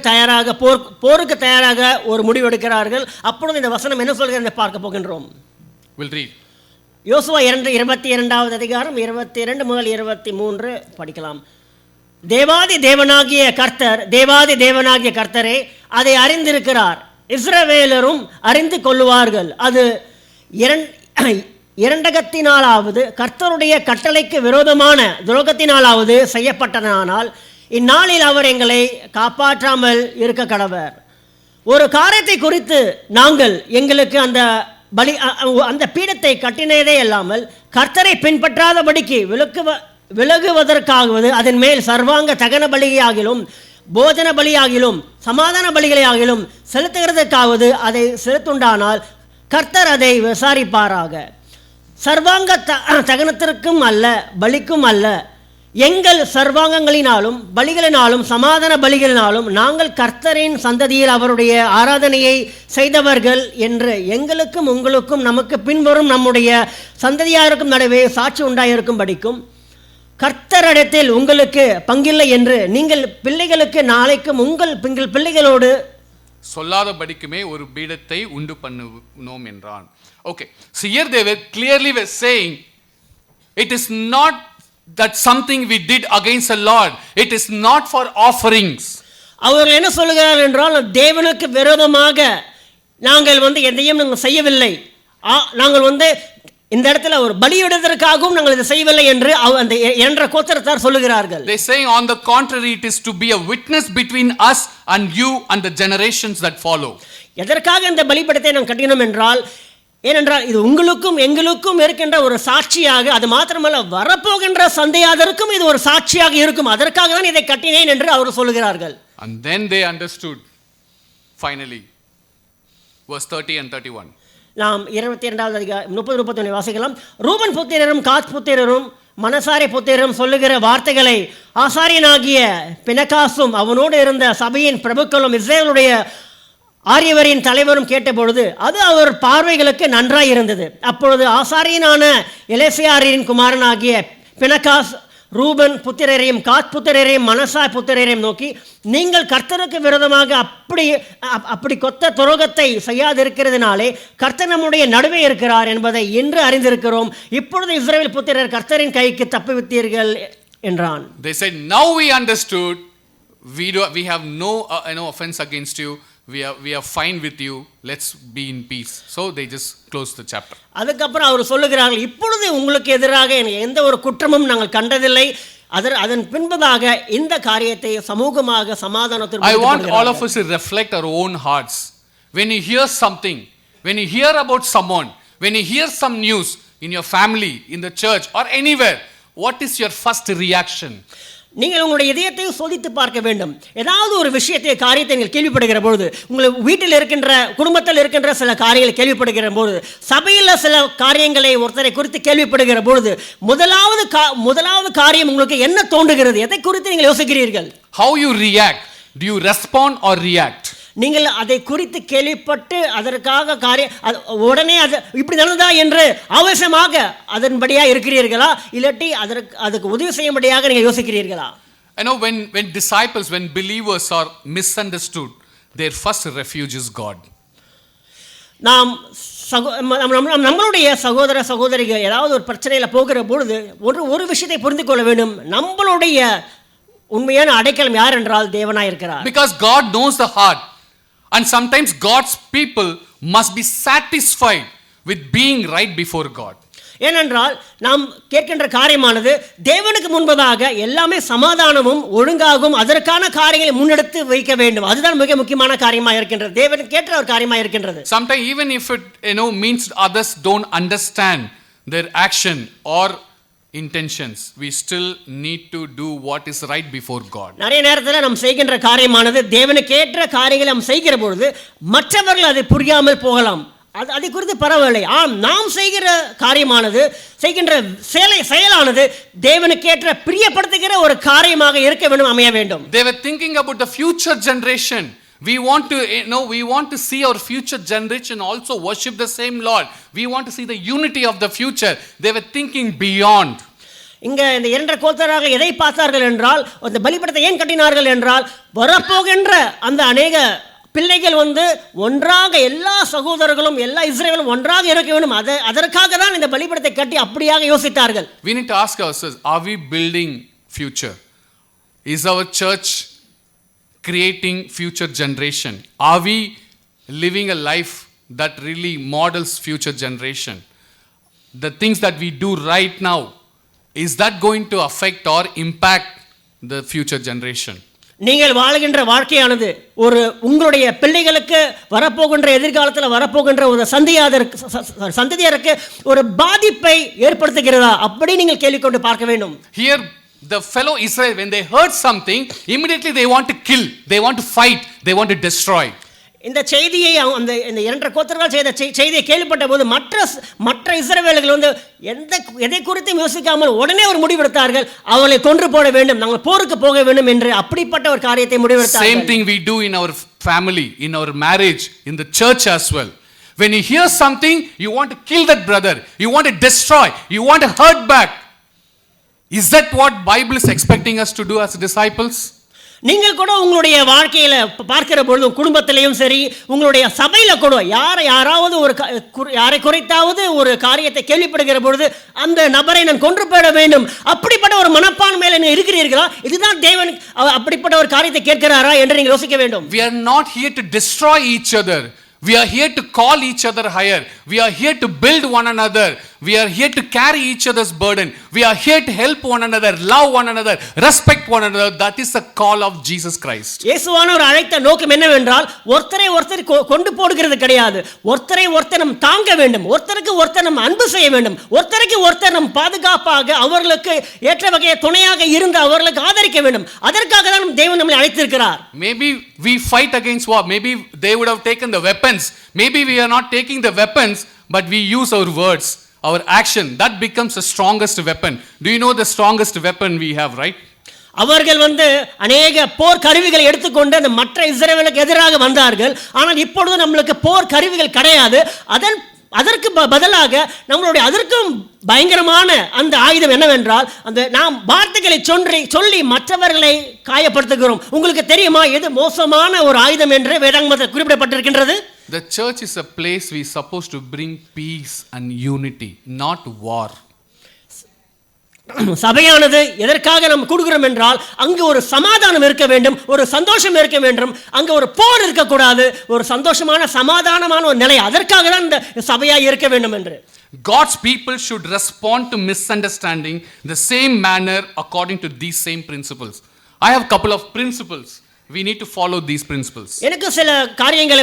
தயாராக ஒரு முடிவு எடுக்கிறார்கள். அப்பொழுது இந்த வசனம் என்ன சொல்கிறது பார்க்க போகின்றோம். We'll read. யோசுவா 22 அதிகாரம் 22 முதல் 23 படிக்கலாம். தேவாதி தேவனாகிய கர்த்தரே அதை அறிந்திருக்கிறார், இஸ்ரவேலரும் அறிந்து கொள்ளுவார்கள். அது இரண்டகத்தினாலாவது கர்த்தருடைய கட்டளைக்கு விரோதமான துரோகத்தினாலாவது செய்யப்பட்டதனால் இந்நாளில் அவர் எங்களை காப்பாற்றாமல் இருக்க கடவர். ஒரு காரியத்தை குறித்து நாங்கள் எங்களுக்கு அந்த பீடத்தை கட்டினதே அல்லாமல் கர்த்தரை பின்பற்றாதபடிக்கு விலகுவதற்காகவது அதன் மேல் சர்வாங்க தகன பலியாகிலும் போஜன பலியாகிலும் சமாதான பலிகளையாகிலும் செலுத்துகிறதுக்காவது அதை செலுத்துண்டானால் கர்த்தர் அதை விசாரிப்பாராக. சர்வாங்க தகனத்திற்கும் அல்ல, பலிக்கும் அல்ல, எங்கள் சர்வாங்கங்களினாலும் பலிகளினாலும் சமாதான பலிகளினாலும் நாங்கள் கர்த்தரின் சந்ததியில் அவருடைய ஆராதனையை செய்தவர்கள் என்று எங்களுக்கும் உங்களுக்கும் நமக்கு பின்வரும் நம்முடைய சந்ததியாருக்கும் நடுவே சாட்சி உண்டாயிருக்கும் படிக்கும் கர்த்தரிடத்தில் உங்களுக்கு பங்கில்லை என்று நீங்கள் பிள்ளைகளுக்கு நாளைக்கும் உங்கள் பிள்ளைகளோடு சொல்லாதபடிக்குமே ஒரு பீடத்தை உண்டு பண்ணுனோம் என்றான். Okay, so here they were clearly saying it is not that's something we did against the Lord. It is not for offerings. அவர்கள் என்ன சொல்லுகிறார்கள் என்றால், தேவனுக்கு விரோதமாக நாங்கள் எதையும் நாங்கள் செய்யவில்லை, நாங்கள் இந்த இடத்துல ஒரு பலியிடுவதற்காகவும் நாங்கள் இதை செய்யவில்லை என்று அந்த என்ற கோத்திரத்தார் சொல்லுகிறார்கள். They say on the contrary, it is to be a witness between us and you and the generations that follow. எதற்காக இந்த பலிபீடத்தை நாம் கட்டினோம் என்றால், ஏனென்றால் இது உங்களுக்கும் எங்களுக்கும் இருக்கின்ற ஒரு சாட்சியாக, அது மாத்திரமல்ல வரப்போகின்ற சந்ததியாருக்கும் இது ஒரு சாட்சியாக இருக்கும், அதற்காக தான் இதை கட்டினேன் என்று அவர் சொல்லுகிறார்கள். And then they understood finally. Verse 30 and 31. நாம் 22வது அதிகாரம் 30-31 வாசிக்கலாம். ரூபன் புத்திரரும் காத் புத்திரரும் மனசாரி புத்திரரும் சொல்லுகிற வார்த்தைகளை ஆசாரியனாகிய பினகாசும் அவனோடு இருந்த சபையின் பிரபுக்களும் இஸ்ரவேலுடைய ஆரியவரின் தலைவரும் கேட்டபொழுது அது அவர் பார்வைகளுக்கு நன்றாய் இருந்தது. அப்பொழுது ஆசாரியனான எலெசியாரின் குமாரனாகிய பினகாஸ் ரூபன் புத்திரரையும் காத் புத்திரரையும் மனசாய் புத்திரரையும் நோக்கி, நீங்கள் கர்த்தருக்கு விரோதமாக அப்படி கொத்த துரோகத்தை செய்யாதிருக்கிறதுனாலே கர்த்தர் நம்முடைய நடுவே இருக்கிறார் என்பதை இன்று அறிந்திருக்கிறோம். இப்பொழுது இஸ்ரவேல் புத்திரர் கர்த்தரின் கைக்கு தப்புவித்தீர்கள் என்றான். They said, now we understood, we have no offense against you, we are fine with you, let's be in peace. So they just closed the chapter. அதுக்கப்புறம் அவர் சொல்லுகிறார்கள், இப்பொழுது உங்களுக்கு எதிராக எந்த ஒரு குற்றமும் நாங்கள் கண்டதில்லை, அதன் பின்பதாக இந்த காரியத்தை சமூகமாக சமாதானத்தில் I want all of us to reflect our own hearts. When you hear something, when you hear about someone, when you hear some news in your family, in the church or anywhere, what is your first reaction? நீங்கள் உங்களுடைய இதயத்தை சோதித்து பார்க்க வேண்டும். ஏதாவது ஒரு விஷயத்தை காரியத்தை நீங்கள் கேள்விப்படுகிற பொழுது, உங்கள் வீட்டில் இருக்கின்ற குடும்பத்தில் இருக்கின்ற சில காரியங்களை கேள்விப்படுகிற பொழுது, சபையில் சில காரியங்களை ஒருத்தரை குறித்து கேள்விப்படுகிற பொழுது, முதலாவது காரியம் உங்களுக்கு என்ன தோன்றுகிறது? எதை குறித்து நீங்கள் யோசிக்கிறீர்கள்? How you react? Do you respond or react? நீங்கள் அதை குறித்து கேள்விப்பட்டு அதற்காக உடனே அது இப்படி நடந்ததா என்று அவசியமாக அதன்படியா இருக்கிறீர்களா, இல்லாட்டி அதுக்கு உதவி செய்யும்படியாக நீங்கள் யோசிக்கிறீர்களா? I know when disciples, when believers are misunderstood, their first refuge is God. நாம் நம்மளுடைய சகோதர சகோதரிகள் ஏதாவது ஒரு பிரச்சனையில் போகிற பொழுது ஒரு விஷயத்தை புரிந்து கொள்ள வேண்டும். நம்மளுடைய உண்மையான அடைக்கலம் யார் என்றால் தேவனாய் இருக்கிறார். Because God knows the heart. And sometimes God's people must be satisfied with being right before God. ஏனென்றால் நாம் கேட்கின்ற காரியமானது தேவனுக்கு முன்பதாக எல்லாமே சமாதானமும் ஒழுங்காகவும் அதற்கான காரியங்களை முன்னெடுத்து வைக்க வேண்டும். அதுதான் மிக முக்கியமான காரியமாக இருக்கின்றது, தேவனுக்கு ஏற்ற ஒரு காரியமாக இருக்கின்றது. Sometimes even if it means others don't understand their action or intentions, we still need to do what is right before God. நிறைய நேரத்தில் நாம் செய்கின்ற காரியமானது தேவனுக்கு ஏற்ற காரியங்களை நாம் செய்கிற பொழுது மற்றவர்கள் அதை புரியாமல் போகலாம். அதை குறித்து பரவாயில்லை. நாம் செய்கிற காரியமானது, செய்கின்ற செயலானது தேவனுக்கு ஏற்ற பிரியப்படுத்துகிற ஒரு காரியமாக இருக்க வேண்டும், அமைய வேண்டும். They were thinking about the future generation. We want to see our future generation also worship the same Lord. We want to see the unity of the future. They were thinking beyond. இங்க இந்த இரண்டரை கோத்திரர்கள் எதை பார்த்தார்கள் என்றால், அந்த பலிபீடத்தை ஏன் கட்டினார்கள் என்றால், வரப்போகின்ற அந்த அநேக பிள்ளைகள் ஒன்றாக எல்லா சகோதரர்களும் எல்லா இஸ்ரவேலும் ஒன்றாக இருக்க வேண்டும், அதற்காக தான் இந்த பலிபீடத்தை கட்டி அப்படியாக யோசித்தார்கள். We need to ask ourselves, are we building future? Is our church creating future generation? Are we living a life that really models future generation? The things that we do right now, is that going to affect or impact the future generation? நீங்கள் வாழ்கின்ற வாழ்க்கையானது உங்களுடைய பிள்ளைகளுக்கு வரப்போகின்ற எதிர்காலத்தில் வரப்போகின்ற ஒரு சந்ததியருக்கு ஒரு பாதிப்பை ஏற்படுத்துகிறதா, அப்படி நீங்கள் கேள்விக்கொண்டு பார்க்க வேண்டும். Here the fellow Israel, when they heard something, immediately they want to kill, they want to fight, they want to destroy. இந்த செய்தியை இந்த இரண்டரை கோத்திரர்கள் செய்த செய்தியை கேள்விப்பட்ட போது மற்ற இஸ்ரவேலர்கள் எதை குறித்தும் யோசிக்காமல் உடனே ஒரு முடிவெடுத்தார்கள், அவளை கொன்று போட வேண்டும், நாங்கள் போருக்கு போக வேண்டும் என்று அப்படிப்பட்ட ஒரு காரியத்தை முடிவெடுத்தார்கள். Same thing we do in our family, in our marriage, in the church as well. When you hear something, you want to kill that brother, you want to destroy, you want to hurt back. Is that what Bible is expecting us to do as disciples? நீங்கள் கூட உங்களுடைய வாழ்க்கையில பார்க்கிற பொழுது குடும்பத்திலையும் சரி, உங்களுடைய சபையில கூட யாராவது யாரை குறைத்தாவது ஒரு காரியத்தை கேள்விப்படுகிற பொழுது அந்த நபரை நான் கொன்று போட வேண்டும் அப்படிப்பட்ட ஒரு மனப்பான்மையில நீங்க இருக்கிறீர்களா? இதுதான் தேவன் அப்படிப்பட்ட ஒரு காரியத்தை கேட்கிறாரா என்று நீங்கள் யோசிக்க வேண்டும். We are not here to destroy each other. We are here to call each other higher. We are here to build one another. We are here to carry each other's burden. We are here to help one another, love one another, respect one another. That is the call of Jesus Christ. இயேசுவானவர் அழைத்த நோக்கம் என்னவென்றால் ஒருத்தரை ஒருத்தர் கொண்டு போடுகிறது கிடையாது. ஒருத்தரை ஒருத்தர் நாம் தாங்க வேண்டும், ஒருத்தருக்கு ஒருத்தர் நாம் அன்பு செய்ய வேண்டும், ஒருத்தருக்கு ஒருத்தர் நாம் பாதுகாப்பாக அவர்களுக்கு ஏற்ற வகையை துணையாக இருந்து அவர்களுக்கு ஆதரிக்க வேண்டும். அதற்காக தான் தேவன் நம்மை அழைத்திருக்கிறார். Maybe we fight against war. Maybe they would have taken the weapons. Maybe we are not taking the weapons, but we use our words, our action. That becomes the strongest weapon. Do you know the strongest weapon we have, right? அவர்கள் அநேக போர் கருவிகளை எடுத்துக்கொண்டு அந்த மற்ற இஸ்ரவேலுக்கு எதிராக வந்தார்கள். ஆனால் இப்பொழுது நம்மளுக்கு போர் கருவிகள் கிடையாது. அதற்கு பதிலாக நம்மளுடைய அதற்கும் பயங்கரமான அந்த ஆயுதம் என்னவென்றால் நாம் வார்த்தைகளை சொல்லி மற்றவர்களை காயப்படுத்துகிறோம். உங்களுக்கு தெரியுமா எது மோசமான ஒரு ஆயுதம் என்று வேதாகமத்தில் குறிப்பிடப்பட்டிருக்கின்றது? The church is a place we are supposed to bring peace and unity, not war. சபையானது எதற்காக நாம் கூடுகிறோம் என்றால் அங்கு ஒரு சமாதானம் இருக்க வேண்டும், ஒரு சந்தோஷம் இருக்க வேண்டும். அங்கு ஒரு போர் இருக்கக்கூடாது, ஒரு சந்தோஷமான சமாதானமான ஒரு நிலை. அதற்காக தான் இந்த சபையாய் இருக்க வேண்டும் என்று. God's people should respond to misunderstanding the same manner according to these same principles. I have a couple of principles. We need to follow these principles. எனக்கு சில காரியங்களை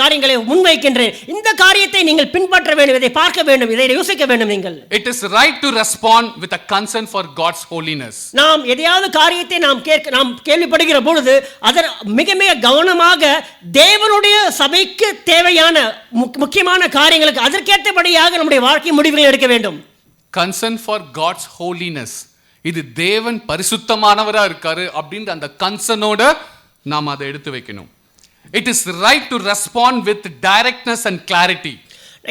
காரியங்களை முன்வைக்கின்றேன். இந்த காரியத்தை நீங்கள் பின்பற்ற வேண்டும், இதை பார்க்க வேண்டும், இதை யோசிக்க வேண்டும். நீங்கள் It is right to respond with a concern for God's holiness. நாம் எதையாவது காரியத்தை நாம் கேள்விப்படுகிற பொழுது அதர் மிக மிக கவனமாக தேவனுடைய சபைக்கு தேவையான முக்கியமான காரியங்களுக்கு அதற்கேற்றபடியாக நம்முடைய வாழ்க்கை முடிவுகளை எடுக்க வேண்டும். Concern for God's holiness. இது தேவன் பரிசுத்தமானவரா இருக்காரு அப்படின்ற அந்த கன்சர்னோட நாம் அதை எடுத்து வைக்கணும். It is right to respond with directness and clarity.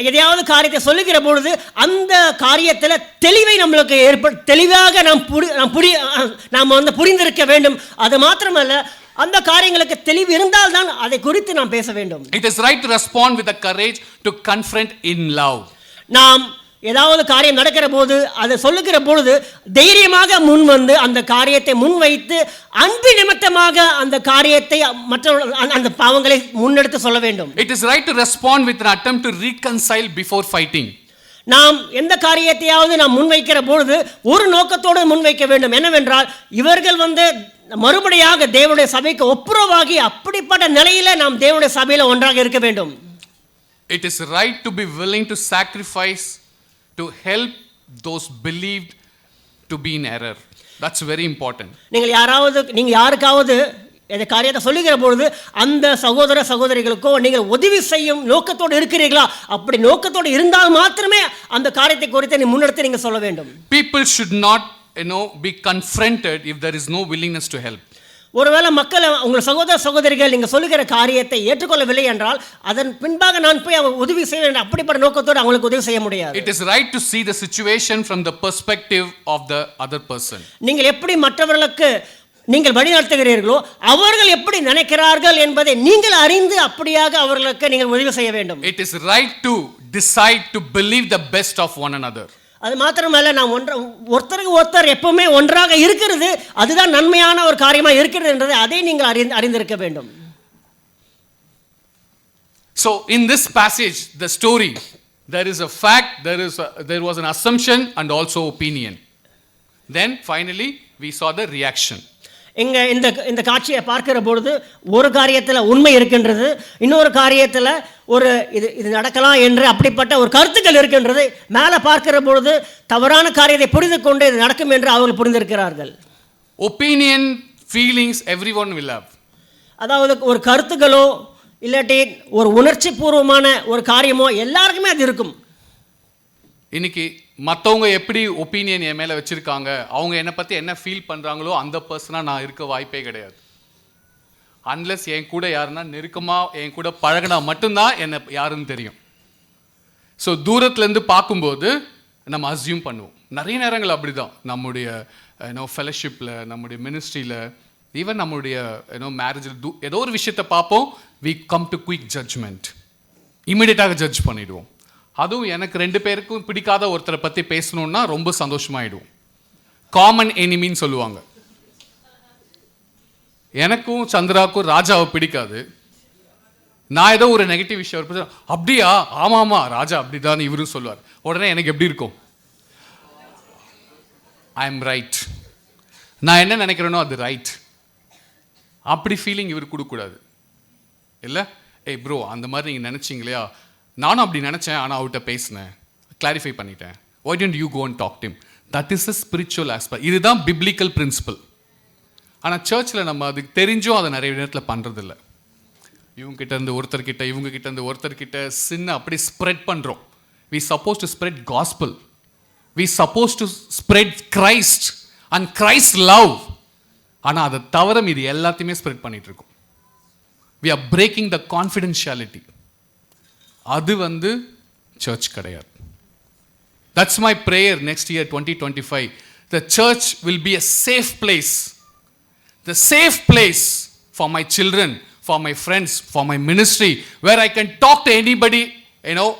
எதையாவது காரியத்தை சொல்லுகிற பொழுது அந்த காரியத்தில் தெளிவை நம்மளுக்கு தெளிவாக நாம் புரிந்திருக்க வேண்டும். அது மாத்திரமல்ல, அந்த காரியங்களுக்கு தெளிவு இருந்தால் தான் அதை குறித்து நாம் பேச வேண்டும். It is right to respond with the courage to confront in love. நாம் ஏதாவது காரியம் நடக்கிற போது அதை சொல்லுகிற பொழுது தைரியமாக முன் வந்து அந்த காரியத்தை முன்வைத்து அன்பு நிமித்தமாக அந்த காரியத்தை மற்ற அந்த பாவங்களை முன்னெடுத்து சொல்ல வேண்டும். It is right to respond with an attempt to reconcile before fighting. நாம் எந்த காரியத்தையாவது நாம் முன்வைக்கிற பொழுது ஒரு நோக்கத்தோடு முன்வைக்க வேண்டும். என்னவென்றால் இவர்கள் மறுபடியாக தேவனுடைய சபைக்கு ஒப்புரவாகி அப்படிப்பட்ட நிலையில நாம் தேவனுடைய சபையில ஒன்றாக இருக்க வேண்டும். It is right to be willing to sacrifice to help those believed to be in error. That's very important. நீங்க யாருக்காவது இந்த காரியத்தை சொல்லுகிற பொழுது அந்த சகோதரிகளுக்கோ நீங்கள் உதவி செய்யும் நோக்கத்தோடு இருக்கிறீர்களா? அப்படி நோக்கத்தோடு இருந்தால் மாத்திரமே அந்த காரியத்தை குறித்து நீ முன்னெடுத்து நீங்க சொல்ல வேண்டும். People should not be confronted if there is no willingness to help. ஒருவேளை மக்கள் உங்கள் சகோதரிகள் நீங்கள் சொல்லுகிற காரியத்தை ஏற்றுக்கொள்ளவில்லை என்றால் அதன் பின்பாக நான் போய் உதவி செய்ய வேண்டும் அப்படிப்பட்ட நோக்கத்தோடு அவங்களுக்கு உதவி செய்ய முடியாது. It is right to see the situation from the perspective of the other person. நீங்கள் எப்படி மற்றவர்களுக்கு நீங்கள் வழிநடத்துகிறீர்களோ அவர்கள் எப்படி நினைக்கிறார்கள் என்பதை நீங்கள் அறிந்து அப்படியாக அவர்களுக்கு நீங்கள் உதவி செய்ய வேண்டும். It is right to decide to believe the best of one another. அது மாத்திரமல்ல, நாம் ஒருத்தருக்கு ஒருத்தர் எப்பவுமே ஒன்றாக இருக்கிறது அதுதான் நன்மையான ஒரு காரியமாக இருக்கிறது என்றதை அதை நீங்கள் அறிந்திருக்க வேண்டும். So in this passage, the story, there is a fact, there was an assumption and also opinion. Then finally we saw the reaction. இங்கே இந்த காட்சியை பார்க்கிற பொழுது ஒரு காரியத்தில் உண்மை இருக்கின்றது, இன்னொரு காரியத்தில் ஒரு இது நடக்கலாம் என்று அப்படிப்பட்ட ஒரு கருத்துக்கள் இருக்கின்றது. மேலே பார்க்கிற பொழுது தவறான காரியத்தை புரிந்து கொண்டு இது நடக்கும் என்று அவர்கள் புரிந்திருக்கிறார்கள். Opinion, feelings, everyone will have. அதாவது ஒரு கருத்துக்களோ இல்லாட்டி ஒரு உணர்ச்சி பூர்வமான ஒரு காரியமோ எல்லாருக்குமே அது இருக்கும். இன்னைக்கு மற்றவங்க எப்படி ஒப்பீனியன் என் மேலே வச்சுருக்காங்க, அவங்க என்னை பற்றி என்ன ஃபீல் பண்ணுறாங்களோ அந்த பர்சனாக நான் இருக்க வாய்ப்பே கிடையாது. அன்லெஸ் என் கூட யாருன்னா நெருக்கமாக என் கூட பழகினா மட்டும்தான் என்னை யாருன்னு தெரியும். ஸோ தூரத்துலேருந்து பார்க்கும்போது நம்ம அஸ்யூம் பண்ணுவோம். நிறைய நேரங்கள் அப்படி தான் நம்முடைய ஃபெலோஷிப்பில், நம்முடைய மினிஸ்ட்ரியில், ஈவன் நம்மளுடைய மேரேஜில் ஏதோ ஒரு விஷயத்தை பார்ப்போம், we come to quick judgment. இமீடியட்டாக ஜட்ஜ் பண்ணிடுவோம். அதுவும் எனக்கு 2 பேருக்கும் பிடிக்காத ஒருத்தரை பற்றி பேசணுன்னா ரொம்ப சந்தோஷமாயிடுவோம். காமன் எனிமின்னு சொல்லுவாங்க. எனக்கும் சந்திராவுக்கும் ராஜாவை பிடிக்காது. நான் ஏதோ ஒரு நெகட்டிவ் விஷயம் அப்படியா, ஆமாமா ராஜா அப்படிதான் இவரும் சொல்லுவார். உடனே எனக்கு எப்படி இருக்கும்? I am right. நான் என்ன நினைக்கிறேனோ அது ரைட். அப்படி ஃபீலிங் இவர் கொடுக்கக்கூடாது இல்லை. ஏய் ப்ரோ, அந்த மாதிரி நீங்கள் நினச்சிங்களையா, நானும் அப்படி நினச்சேன், ஆனால் அவர்கிட்ட பேசினேன், கிளாரிஃபை பண்ணிட்டேன். why don't you go and talk to him? that is a spiritual aspect. இதுதான் biblical principle. ஆனால் சர்ச்சில் நம்ம அதுக்கு தெரிஞ்சும் அதை நிறைய நேரத்தில் பண்ணுறதில்ல. இவங்ககிட்ட இருந்து ஒருத்தர்கிட்ட, இவங்ககிட்ட இருந்து ஒருத்தர்கிட்ட சின்ன அப்படி ஸ்ப்ரெட் பண்ணுறோம். we supposed to spread gospel. we supposed to spread Christ and Christ love. ஆனால் அதை தவிர இது எல்லாத்தையுமே ஸ்ப்ரெட் பண்ணிட்டு இருக்கோம். we are breaking the confidentiality. அது சர்ச் கிடையாது. that's my prayer next year 2025. the church will be a safe place. the safe place for my children, for my friends, for my ministry, where I can talk to anybody.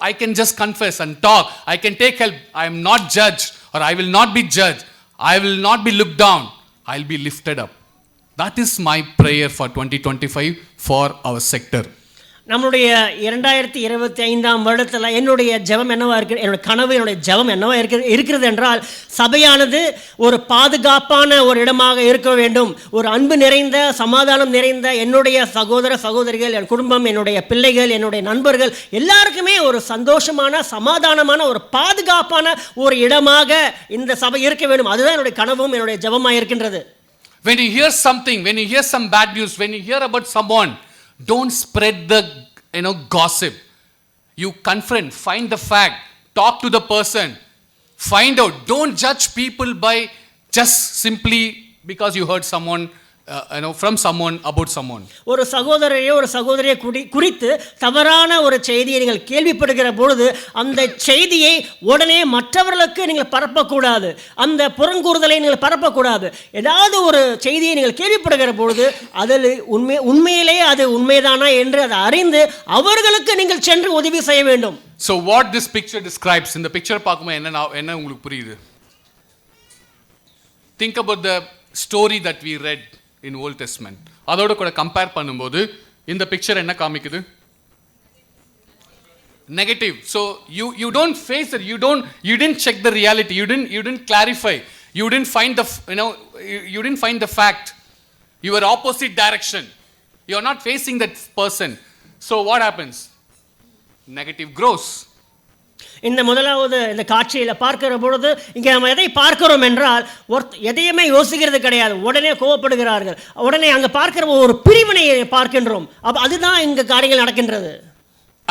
I can just confess and talk. I can take help. I am not judged, or I will not be judged. I will not be looked down. I'll be lifted up. That is my prayer for 2025 for our sector. நம்மளுடைய 2025 வருடத்தில் என்னுடைய ஜெபம் என்னவா இருக்குது, என்னுடைய கனவு, என்னுடைய ஜெபம் என்னவா இருக்கிறது என்றால், சபையானது ஒரு பாதுகாப்பான ஒரு இடமாக இருக்க வேண்டும். ஒரு அன்பு நிறைந்த, சமாதானம் நிறைந்த என்னுடைய சகோதர சகோதரிகள், என் குடும்பம், என்னுடைய பிள்ளைகள், என்னுடைய நண்பர்கள் எல்லாருக்குமே ஒரு சந்தோஷமான, சமாதானமான, ஒரு பாதுகாப்பான ஒரு இடமாக இந்த சபை இருக்க வேண்டும். அதுதான் என்னுடைய கனவும் என்னுடைய ஜெபமாக இருக்கின்றது. When you hear something, when you hear some bad news, when you hear about someone, don't spread the gossip. You confront, find the fact, talk to the person, find out. Don't judge people by just simply because you heard someone from someone about someone. ஒரு சகோதரரையோ ஒரு சகோதரியை குறித்து தவறான ஒரு செய்தியை நீங்கள் கேள்விப்படுகிற பொழுது அந்த செய்தியை உடனே மற்றவர்களுக்கு நீங்கள் பரப்பக்கூடாது. அந்த புறங்கூறுதலை நீங்கள் பரப்பக்கூடாது. ஏதாவது ஒரு செய்தியை நீங்கள் கேள்விப்படுகிற பொழுது அதில் உண்மையிலேயே அது உண்மைதானா என்று அதை அறிந்து அவர்களுக்கு நீங்கள் சென்று உதவி செய்ய வேண்டும். So what this picture describes, இந்த picture பார்க்கும்போது என்ன உங்களுக்கு புரியுது? Think about the story that we read in Old Testament. அதோட கூட கம்பேர் பண்ணும்போது இந்த பிக்சர் என்ன காமிக்குது? Negative. So you don't face it, you didn't check the reality, you didn't clarify, you didn't find the you didn't find the fact. You were opposite direction. You are not facing that person. So what happens? Negative grows. இந்த முதலாவது இந்த காட்சியில் பார்க்கிற பொழுது இங்கே நம்ம எதை பார்க்கிறோம் என்றால், எதையுமே யோசிக்கிறது கிடையாது, உடனே கோவப்படுகிறார்கள். உடனே அங்கே பார்க்கிற ஒரு பிரிவினையை பார்க்கின்றோம். அதுதான் இங்கே காரியங்கள் நடக்கின்றது.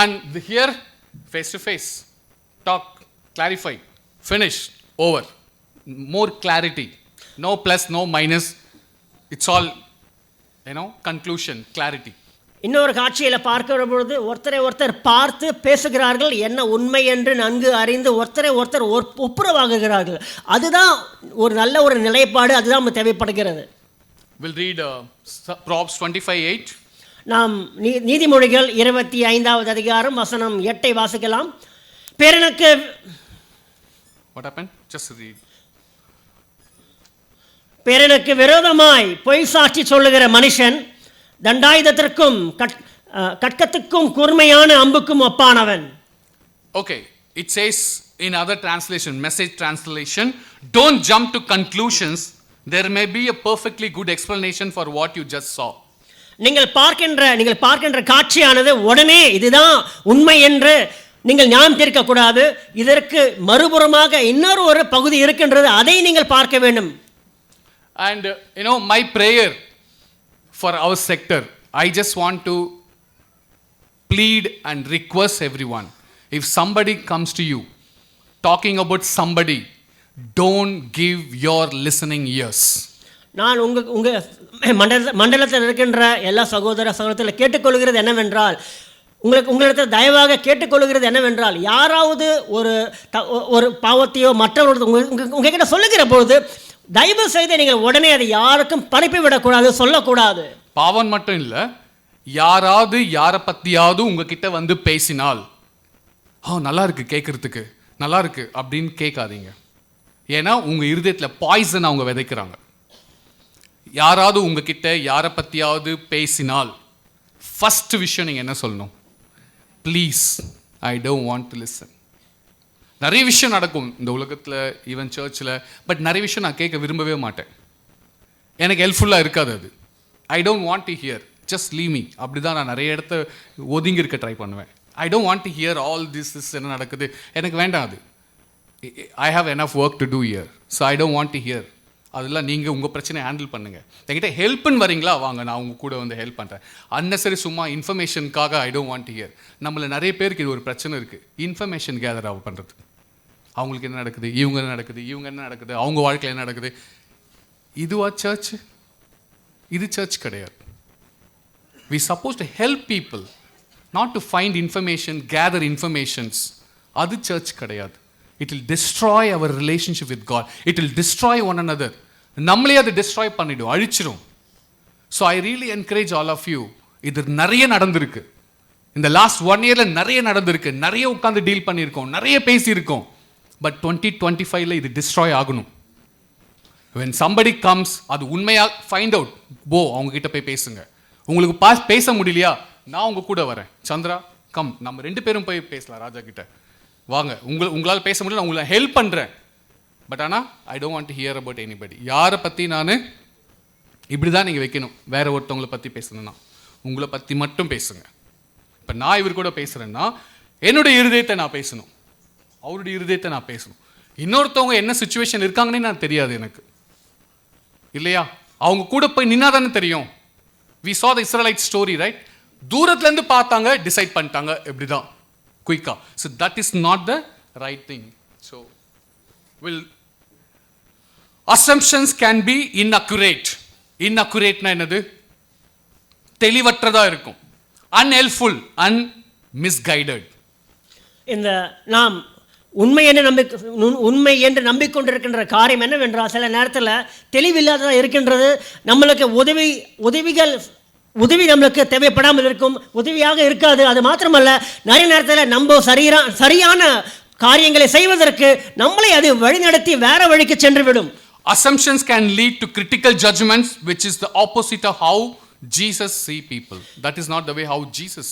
And here face to face, talk, clarify, finish, over. More clarity, no plus, no minus. It's all conclusion, clarity. இன்னொரு காட்சியில் பார்க்கிற பொழுது ஒருத்தர் பார்த்து பேசுகிறார்கள், என்ன உண்மை என்று நன்கு அறிந்து ஒருத்தர் ஒப்புரவாகுகிறார்கள். அதுதான் ஒரு நல்ல ஒரு நிலைப்பாடு, அதுதான் நமக்கு தேவைப்படுகிறது. We'll read Proverbs 25:8. நாம் நீதிமொழிகள் 25வது அதிகாரம் வசனம் 8 வாசிக்கலாம். பேரனுக்கு What happened? Just read. பேரனுக்கு விரோதமாய் பொய் சாட்சி சொல்லுகிற மனுஷன் தண்டாயுதத்திற்கும் கட்கத்துக்கும் கூர்மையான அம்புக்கும் ஒப்பானவன். Okay, it says in other translation, message translation, don't jump to conclusions. There may be a perfectly good explanation for what you just saw. நீங்கள் பார்க்கின்ற காட்சியானது உடனே இதுதான் உண்மை என்று நீங்கள் ஞானம் தீர்க்க கூடாது. இதற்கு மறுபுறமாக இன்னொரு ஒரு பகுதி இருக்கின்றது, அதை நீங்கள் பார்க்க வேண்டும். And my prayer for our sector, I just want to plead and request everyone, if somebody comes to you talking about somebody, don't give your listening ears. நான் உங்க மண்டலத்தில் இருக்கின்ற எல்லா சகோதரத்தில் கேட்டுக்கொள்கிறது என்னவென்றால், உங்களிடத்தில் தயவாக கேட்டுக்கொள்கிறது என்னவென்றால், யாராவது ஒரு பாவத்தையோ மற்றவர்கள் உங்ககிட்ட சொல்லுகிற பொழுது தயவு செய்து நீங்கள் உடனே அதை யாருக்கும் பரப்பி விடக்கூடாது, சொல்லக்கூடாது. பாவம் மட்டும் இல்லை, யாராவது யாரை பற்றியாவது உங்ககிட்ட வந்து பேசினால் நல்லா இருக்கு கேட்குறதுக்கு, நல்லா இருக்கு அப்படின்னு கேட்காதீங்க. ஏன்னா உங்கள் இருதயத்தில் பாய்சன் அவங்க விதைக்கிறாங்க. யாராவது உங்ககிட்ட யாரை பற்றியாவது பேசினால் ஃபஸ்ட்டு விஷயம் நீங்கள் என்ன சொல்லணும்? Please, I don't want to listen. நிறைய விஷயம் நடக்கும் இந்த உலகத்தில், ஈவன் சர்ச்சில். பட் நிறைய விஷயம் நான் கேட்க விரும்பவே மாட்டேன். எனக்கு ஹெல்ப்ஃபுல்லாக இருக்காது அது. I don't want to hear, just leave me. அப்படி தான் நான் நிறைய இடத்த ஒதுங்கி இருக்க ட்ரை பண்ணுவேன். I don't want to hear all this என்ன நடக்குது, எனக்கு வேண்டாம் அது. I have enough work to do here, so I don't want to hear. அதெல்லாம் நீங்கள் உங்கள் பிரச்சனையை ஹேண்டில் பண்ணுங்கள். என்கிட்ட ஹெல்ப்னு வரீங்களா, வாங்க, நான் உங்கள் கூட வந்து ஹெல்ப் பண்ணுறேன். அன்னெசரி சும்மா இன்ஃபர்மேஷனுக்காக I don't want to hear. நம்மள நிறைய பேருக்கு இது ஒரு பிரச்சனை இருக்குது, இன்ஃபர்மேஷன் கேதர் பண்ணுறது. அவங்களுக்கு என்ன நடக்குது, இவங்க என்ன நடக்குது, இவங்க என்ன நடக்குது, அவங்க வாழ்க்கையில் என்ன நடக்குது. இதுவா சர்ச்? இது சர்ச் கிடையாது. We supposed to help people, not to find information, gather informations. அது சர்ச் கிடையாது. It will destroy our relationship with God. It will destroy one another. நம்மளே அது destroy பண்ணிடும், அழிச்சிடும். So I really encourage all of you, இது நிறைய நடந்திருக்கு இந்த last 1 yearல, நிறைய நடந்திருக்கு, நிறைய உட்காந்து டீல் பண்ணியிருக்கோம், நிறைய பேசியிருக்கோம். பட் 2025ல இது destroy ஆகணும். when somebody comes, அது உண்மையாக ஃபைண்ட் அவுட், அவங்க கிட்ட போய் பேசுங்க. உங்களுக்கு பேச முடியலையா, நான் உங்க கூட வரேன். சந்திரா கம், நம்ம 2 பேரும் போய் பேசலாம் ராஜா கிட்ட, வாங்க. உங்களால் பேச முடியல, நான் உங்களை ஹெல்ப் பண்ணுறேன். பட் ஆனால் ஐ don't want to here about anybody. யாரை பற்றி நான் இப்படி தான் நீங்கள் வைக்கணும். வேற ஒருத்தவங்களை பற்றி பேசணும்னா உங்களை பற்றி மட்டும் பேசுங்க. இப்போ நான் இவர் கூட பேசுகிறேன்னா என்னுடைய இருதயத்தை நான் பேசணும், அவருடைய இருதயத்தை நான் பேசணும். இன்னொருத்தவங்க என்ன சுச்சுவேஷன் இருக்காங்கன்னே நான் தெரியாது எனக்கு, இல்லையா? அவங்க கூட போய் நின்னா தானே தெரியும். We saw the Israelite story, right? தூரத்துலேருந்து பார்த்தாங்க, டிசைட் பண்ணிட்டாங்க, இப்படி தான் குயிக்காக. So that is not the right thing. So assumptions can be inaccurate. Inaccurateனா என்னது? தெளிவற்றதாக இருக்கும். unhelpful, misguided. இந்த நாம் உண்மை என்று நம்பிக்கொண்டிருக்கின்ற காரியம் என்னவென்றால், சில நேரத்தில் தெளிவில்லாததாக இருக்கின்றது. நம்மளுக்கு உதவி நம்மளுக்கு தேவைப்படாமல் இருக்கும், உதவியாக இருக்காது. அது மாத்திரமல்ல, நிறைய நேரத்தில் நம்ம சரியான காரியங்களை செய்வதற்கு நம்மளை அது வழிநடத்தி வேற வழிக்கு சென்றுவிடும். Assumptions can lead to critical judgments, which is the opposite of how Jesus see people. That is not the way how Jesus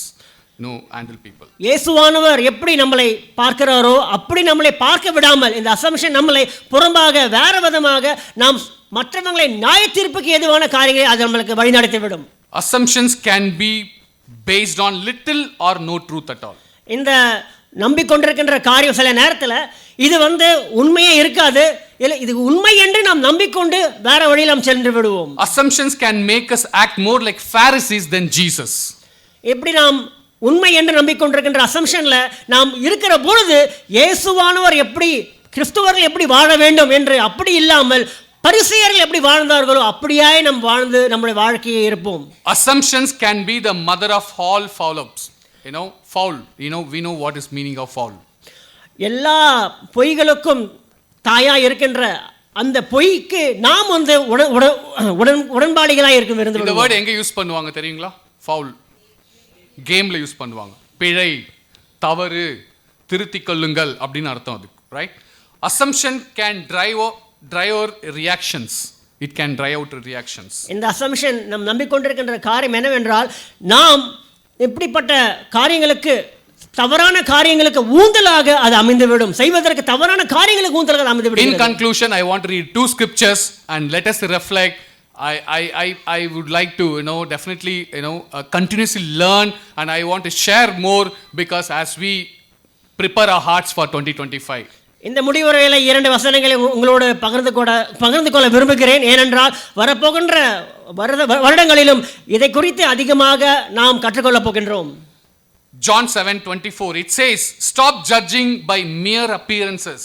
handle people. இயேசுவானவர் எப்படி நம்மளை பார்க்கிறாரோ அப்படி நம்மளை பார்க்க விடாமல், இந்த அசம்ஷன் நம்மளை புறம்பாக வேற விதமாக நாம் மற்றவங்களை நியாய தீர்ப்புக்கு ஏதுவான காரியங்களை அது நம்மளுக்கு வழிநடத்தி விடும். Assumptions can be based on little or no truth at all. இந்த நம்பிக்கொண்டிருக்கின்ற காரியம் சில நேரத்தில் இது உண்மையே இருக்காது, இல்லை இது உண்மை என்று நாம் நம்பிக்கொண்டு வேற வழியில் நாம் சென்று விடுவோம். Assumptions can make us act more like Pharisees than Jesus. எப்படி நாம் உண்மை என்று நம்பிக்கொண்டிருக்கின்ற அசம்ஷன்ல நாம் இருக்கிற பொழுது இயேசுவானவர் எப்படி, கிறிஸ்துவர்கள் எப்படி வாழ வேண்டும் என்று அப்படி இல்லாமல் பரிசேயர்கள் எப்படி வாழ்ந்தார்களோ அப்படியே நாம் வாழ்ந்து நம்முடைய வாழ்க்கையை இருப்போம். Assumptions can be the mother of all foul-ups. Foul. We know what is meaning of foul. எல்லா பொய்களுக்கும் தாயா இருக்கின்ற அந்த பொய்க்கு நாம் உடன்பாடுகளாக இருக்க வேண்டும். இந்த வேர்ட் எங்க யூஸ் பண்ணுவாங்க தெரியுங்களா? ஃபவுல் கேம்ல யூஸ் பண்ணுவாங்க. பிழை, தவறு, திருத்திக் கொள்ளுங்கள் அப்படின்னு அர்த்தம் அது, right? Assumption can drive our reactions. It can drive out reactions. இந்த அசம்ஷன் நாம் நம்பிக்கொண்டிருக்கின்ற காரியம் என்னவென்றால், நாம் எப்படிப்பட்ட காரியங்களுக்கு, தவறான காரியங்களுக்கு ஊந்தலாக அது அமைந்துவிடும். செய்வதற்கு தவறான காரியங்களுக்கு ஊந்தலாக அது அமைந்துவிடும். In conclusion, I want to read 2 scriptures and let us reflect. I would like to definitely continuously learn, and I want to share more, because as we prepare our hearts for 2025. இந்த முடிவுரையில் 2 வசனங்களை உங்களோடு பகிர்ந்து கொள்ள விரும்புகிறேன். ஏனென்றால் வரப்போகின்ற வருடங்களிலும் இதை குறித்து அதிகமாக நாம் கற்றுக்கொள்ளப் போகின்றோம். John 7:24, it says, stop judging by mere appearances,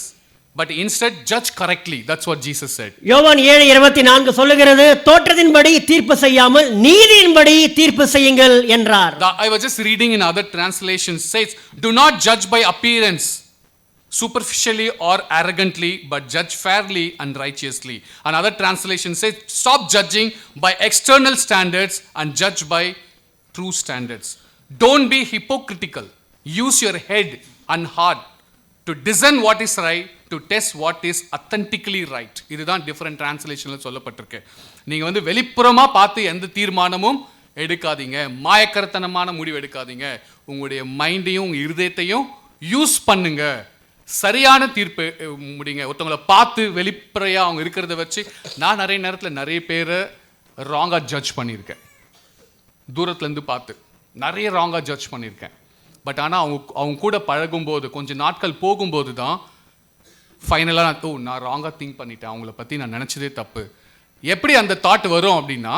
but instead judge correctly. That's what Jesus said. யோவான் 7:24 சொல்லுகிறது, தோற்றத்தின்படி தீர்ப்பு செய்யாமல் நீதியின்படி தீர்ப்பு செய்யுங்கள் என்றார். I was just reading in other translations, says, do not judge by appearance, superficially or arrogantly, but judge fairly and righteously. Another translation says, stop judging by external standards and judge by true standards. Don't be hypocritical. Use your head and heart to discern what is right, to test what is authentically right. இதுதான் different டிரான்ஸ்லேஷனில் சொல்லப்பட்டிருக்கு. நீங்கள் வந்து வெளிப்புறமாக பார்த்து எந்த தீர்மானமும் எடுக்காதீங்க, மாயக்கரத்தனமான முடிவு எடுக்காதீங்க. உங்களுடைய மைண்டையும் உங்கள் இருதயத்தையும் யூஸ் பண்ணுங்க, சரியான தீர்ப்பு முடிங்க. ஒருத்தவங்களை பார்த்து வெளிப்படையாக அவங்க இருக்கிறத வச்சு நான் நிறைய நேரத்தில் நிறைய பேரை ராங்காக ஜட்ஜ் பண்ணியிருக்கேன். தூரத்துலேருந்து பார்த்து நிறைய ராங்காக ஜட்ஜ் பண்ணியிருக்கேன். பட் ஆனால் அவங்க கூட பழகும்போது கொஞ்சம் நாட்கள் போகும்போது தான் ஃபைனலாக நான் ராங்காக திங்க் பண்ணிட்டேன், அவங்கள பற்றி நான் நினச்சதே தப்பு. எப்படி அந்த தாட் வரும் அப்படின்னா,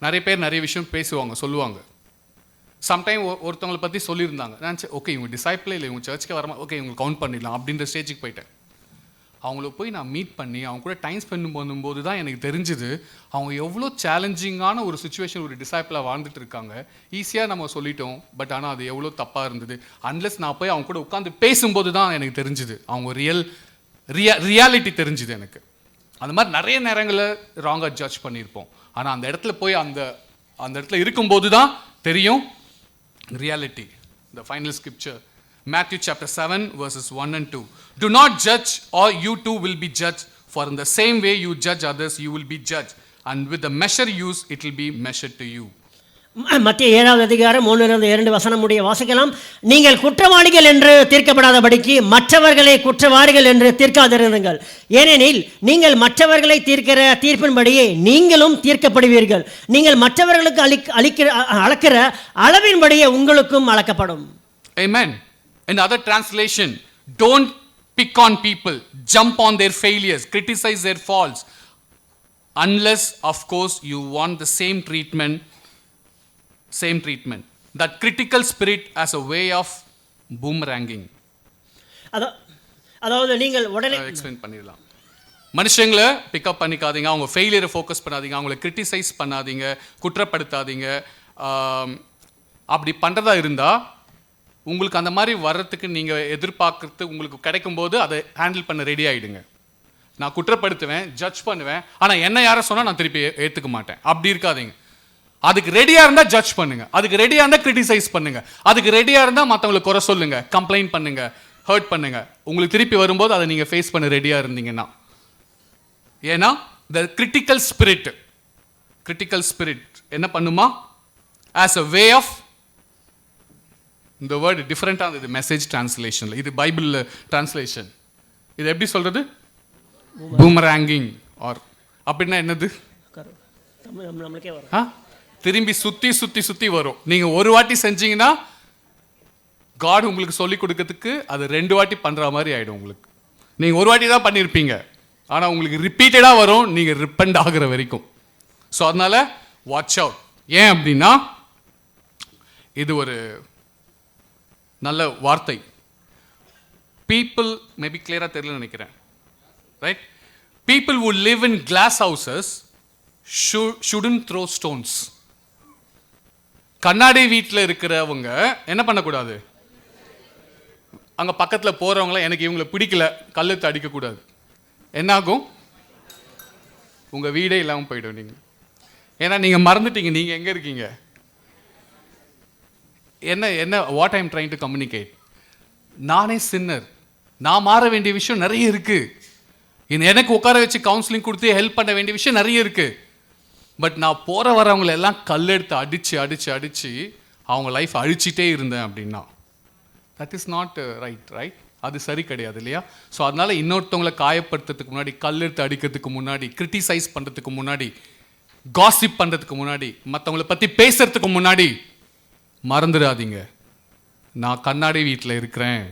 நிறைய பேர் நிறைய விஷயம் பேசுவாங்க, சொல்லுவாங்க. சம்டைம் ஒருத்தவங்களை பற்றி சொல்லியிருந்தாங்க, நான் ஓகே இவங்க டிசைப்பிளே இல்லை, இவங்க சர்ச்சுக்கு வரமா, ஓகே இவங்க கவுண்ட் பண்ணிடலாம் அப்படின்ற ஸ்டேஜுக்கு போயிட்டேன். அவங்கள போய் நான் மீட் பண்ணி அவங்க கூட டைம் ஸ்பெண்ட் பண்ணும்போது தான் எனக்கு தெரிஞ்சுது அவங்க எவ்வளோ சேலஞ்சிங்கான ஒரு சுச்சுவேஷன் ஒரு டிசைப்பிளாக வாழ்ந்துட்டு இருக்காங்க. ஈஸியாக நம்ம சொல்லிட்டோம், பட் ஆனால் அது எவ்வளோ தப்பாக இருந்தது. அன்லெஸ் நான் போய் அவங்க கூட உட்காந்து பேசும்போது தான் எனக்கு தெரிஞ்சுது, அவங்க ரியாலிட்டி தெரிஞ்சுது எனக்கு. அந்த மாதிரி நிறைய நேரங்களில் ராங்காக ஜட்ஜ் பண்ணியிருப்போம். ஆனால் அந்த இடத்துல போய் அந்த இடத்துல இருக்கும்போது தான் தெரியும் reality. The final scripture, Matthew chapter 7 verses 1 and 2. Do not judge or you too will be judged, for in the same way you judge others you will be judged, and with the measure used it will be measured to you. மத்திய 7வது அதிகாரம் 1-2 வசனம் முடிய வாசிக்கலாம். நீங்கள் குற்றவாளிகள் என்று தீர்க்கப்படாதபடிக்கு மற்றவர்களை குற்றவாளிகள் என்று தீர்க்காதிருங்கள். ஏனெனில் நீங்கள் மற்றவர்களை தீர்க்கிற தீர்ப்பின்படியே நீங்களும் தீர்க்கப்படுவீர்கள். நீங்கள் மற்றவர்களுக்கு அளக்கிற அளவின்படியே உங்களுக்கும் அளக்கப்படும். Amen. In other translation, don't pick on people, jump on their failures, criticize their faults, unless of course you want the same treatment. That critical spirit as a way of boomeranging. அதாவது நீங்கள் உடனே explain பண்ணிடலாம். மனுஷங்களை pickup பண்ணிக்காதீங்க, அவங்க ஃபெயிலியரை focus பண்ணாதீங்க, அவங்கள criticise பண்ணாதீங்க, குற்றப்படுத்தாதீங்க. அப்படி பண்ணுறதா இருந்தால் உங்களுக்கு அந்த மாதிரி வர்றதுக்கு நீங்கள் எதிர்பார்க்கறது உங்களுக்கு கிடைக்கும்போது அதை ஹேண்டில் பண்ண ரெடி ஆகிடுங்க. நான் குற்றப்படுத்துவேன், ஜட்ஜ் பண்ணுவேன், ஆனால் என்ன யாரை சொன்னால் நான் திருப்பி ஏற்றுக்க மாட்டேன், அப்படி இருக்காதீங்க. அதுக்கு ரெடியாக இருந்தால் ஜட்ஜ் பண்ணுங்க, அதுக்கு ரெடியாக இருந்தால் கிரிட்டிசைஸ் பண்ணுங்க, அதுக்கு ரெடியாக இருந்தால் மற்றவங்களுக்கு குறை சொல்லுங்க, கம்ப்ளைண்ட் பண்ணுங்க, ஹர்ட் பண்ணுங்க. உங்களுக்கு திருப்பி வரும்போது அதை நீங்கள் ஃபேஸ் பண்ண ரெடியாக இருந்தீங்கன்னா. ஏன்னா த கிரிட்டிக்கல் ஸ்பிரிட் என்ன பண்ணுமா? ஆஸ் அ வே ஆஃப், இந்த வேர்டு டிஃப்ரெண்ட்டாக இருந்தது மெசேஜ் டிரான்ஸ்லேஷனில், இது பைபிள் டிரான்ஸ்லேஷன். இது எப்படி சொல்கிறது? பூமராங்கிங் ஆர் அப்படின்னா என்னது? திரும்பி சுற்றி வரும். நீங்கள் ஒரு வாட்டி செஞ்சீங்கன்னா காட் உங்களுக்கு சொல்லிக் கொடுக்கறதுக்கு அது 2 வாட்டி பண்ணுற மாதிரி ஆகிடும். உங்களுக்கு நீங்கள் ஒரு வாட்டி தான் பண்ணியிருப்பீங்க, ஆனால் உங்களுக்கு ரிப்பீட்டடாக வரும் நீங்கள் ரிப்பண்ட் ஆகிற வரைக்கும். ஸோ அதனால் வாட்ச் அவுட். ஏன் அப்படின்னா இது ஒரு நல்ல வார்த்தை. பீப்புள் மேபி கிளியராக தெரியலன்னு நினைக்கிறேன், right? People who live in glass houses shouldn't throw stones. கண்ணாடி வீட்டில் இருக்கிறவங்க என்ன பண்ணக்கூடாது? அங்கே பக்கத்தில் போகிறவங்கள எனக்கு இவங்களை பிடிக்கல கல்லெடுத்து அடிக்கக்கூடாது. என்னாகும்? உங்கள் வீடே இல்லாமல் போய்டும் நீங்கள். ஏன்னா நீங்கள் மறந்துட்டீங்க நீங்கள் எங்கே இருக்கீங்க. என்ன what I am trying to communicate, நானே சின்னர், நான் மாற வேண்டிய விஷயம் நிறைய இருக்குது. எனக்கு உட்கார வச்சு கவுன்சிலிங் கொடுத்து ஹெல்ப் பண்ண வேண்டிய விஷயம் நிறைய இருக்குது. பட் நான் போகிற வரவங்களை எல்லாம் கல்லெடுத்து அடித்து அவங்க லைஃப் அழிச்சிட்டே இருந்தேன் அப்படின்னா தட் இஸ் நாட் ரைட். அது சரி கிடையாது இல்லையா? ஸோ அதனால் இன்னொருத்தவங்களை காயப்படுத்துறதுக்கு முன்னாடி, கல்லெடுத்து அடிக்கிறதுக்கு முன்னாடி, கிரிட்டிசைஸ் பண்ணுறதுக்கு முன்னாடி, காசிப் பண்ணுறதுக்கு முன்னாடி, மற்றவங்களை பற்றி பேசுறதுக்கு முன்னாடி மறந்துடாதீங்க, நான் கண்ணாடி வீட்டில் இருக்கிறேன்,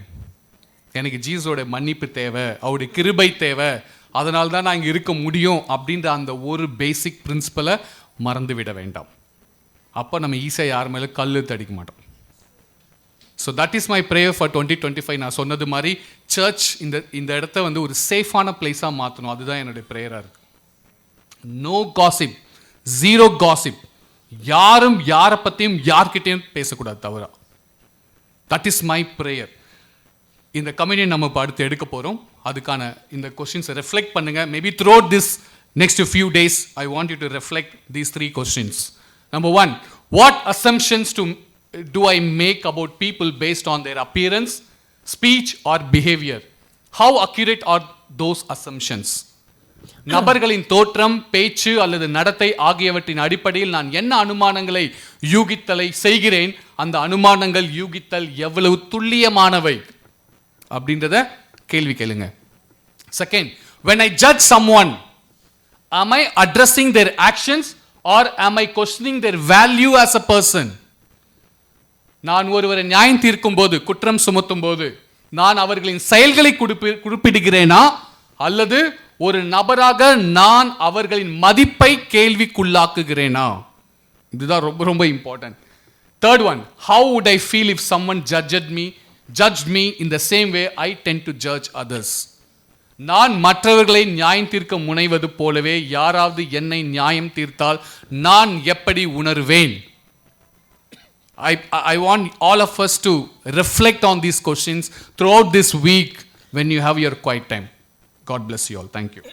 எனக்கு ஜீசஸோட மன்னிப்பு தேவை, அவருடைய கிருபை தேவை, அதனால தான் நான் இங்கே இருக்க முடியும் அப்படின்ற அந்த ஒரு பேசிக் பிரின்சிபலை மறந்து விட வேண்டாம். அப்போ நம்ம ஈஸியாக யார் மேலே கல் தடிக்க மாட்டோம். So that is my prayer for 2025. நான் சொன்னது மாதிரி சர்ச் இந்த இடத்த வந்து ஒரு சேஃபான பிளேஸாக மாற்றணும். அதுதான் என்னுடைய ப்ரேயராக இருக்குது. No gossip, 0 gossip. யாரும் யாரை பற்றியும் யார்கிட்டையும் பேசக்கூடாது தவிர. That is my prayer. இந்த கம்யூனியன் நம்ம இப்போ அடுத்து எடுக்க போகிறோம். அதுக்கான இந்த கொஸ்டின்ஸை ரெஃப்ளெக்ட் பண்ணுங்கள். Maybe throughout this next few days I want you to reflect these 3 questions. Number 1, what assumptions do I make about people based on their appearance, speech or behavior? How accurate are those assumptions? நபர்களின் தோற்றம், பேச்சு அல்லது நடத்தை ஆகியவற்றின் அடிப்படையில் நான் என்ன அனுமானங்களை யூகித்தலை செய்கிறேன், அந்த அனுமானங்கள் யூகித்தல் எவ்வளவு துல்லியமானவை அப்படின்றத கேள்வி கேளுங்க. Second, when I judge someone, am I addressing their actions or am I questioning their value as a person? நான் ஒருவரை நியாயம் தீர்க்கும் போது, குற்றம் சுமத்தும் போது நான் அவர்களின் செயல்களை குறிப்பிடுகிறேனா அல்லது ஒரு நபராக நான் அவர்களின் மதிப்பை கேள்விக்குள்ளாக்குகிறேனா? இதுதான் ரொம்ப ரொம்ப important. Third one, how would I feel if someone judged me in the same way I tend to judge others? நான் மற்றவர்களை நியாயம் தீர்க்க முனைவது போலவே யாராவது என்னை நியாயம் தீர்த்தால் நான் எப்படி உணர்வேன்? I want all of us to reflect on these questions throughout this week when you have your quiet time. God bless you all. Thank you.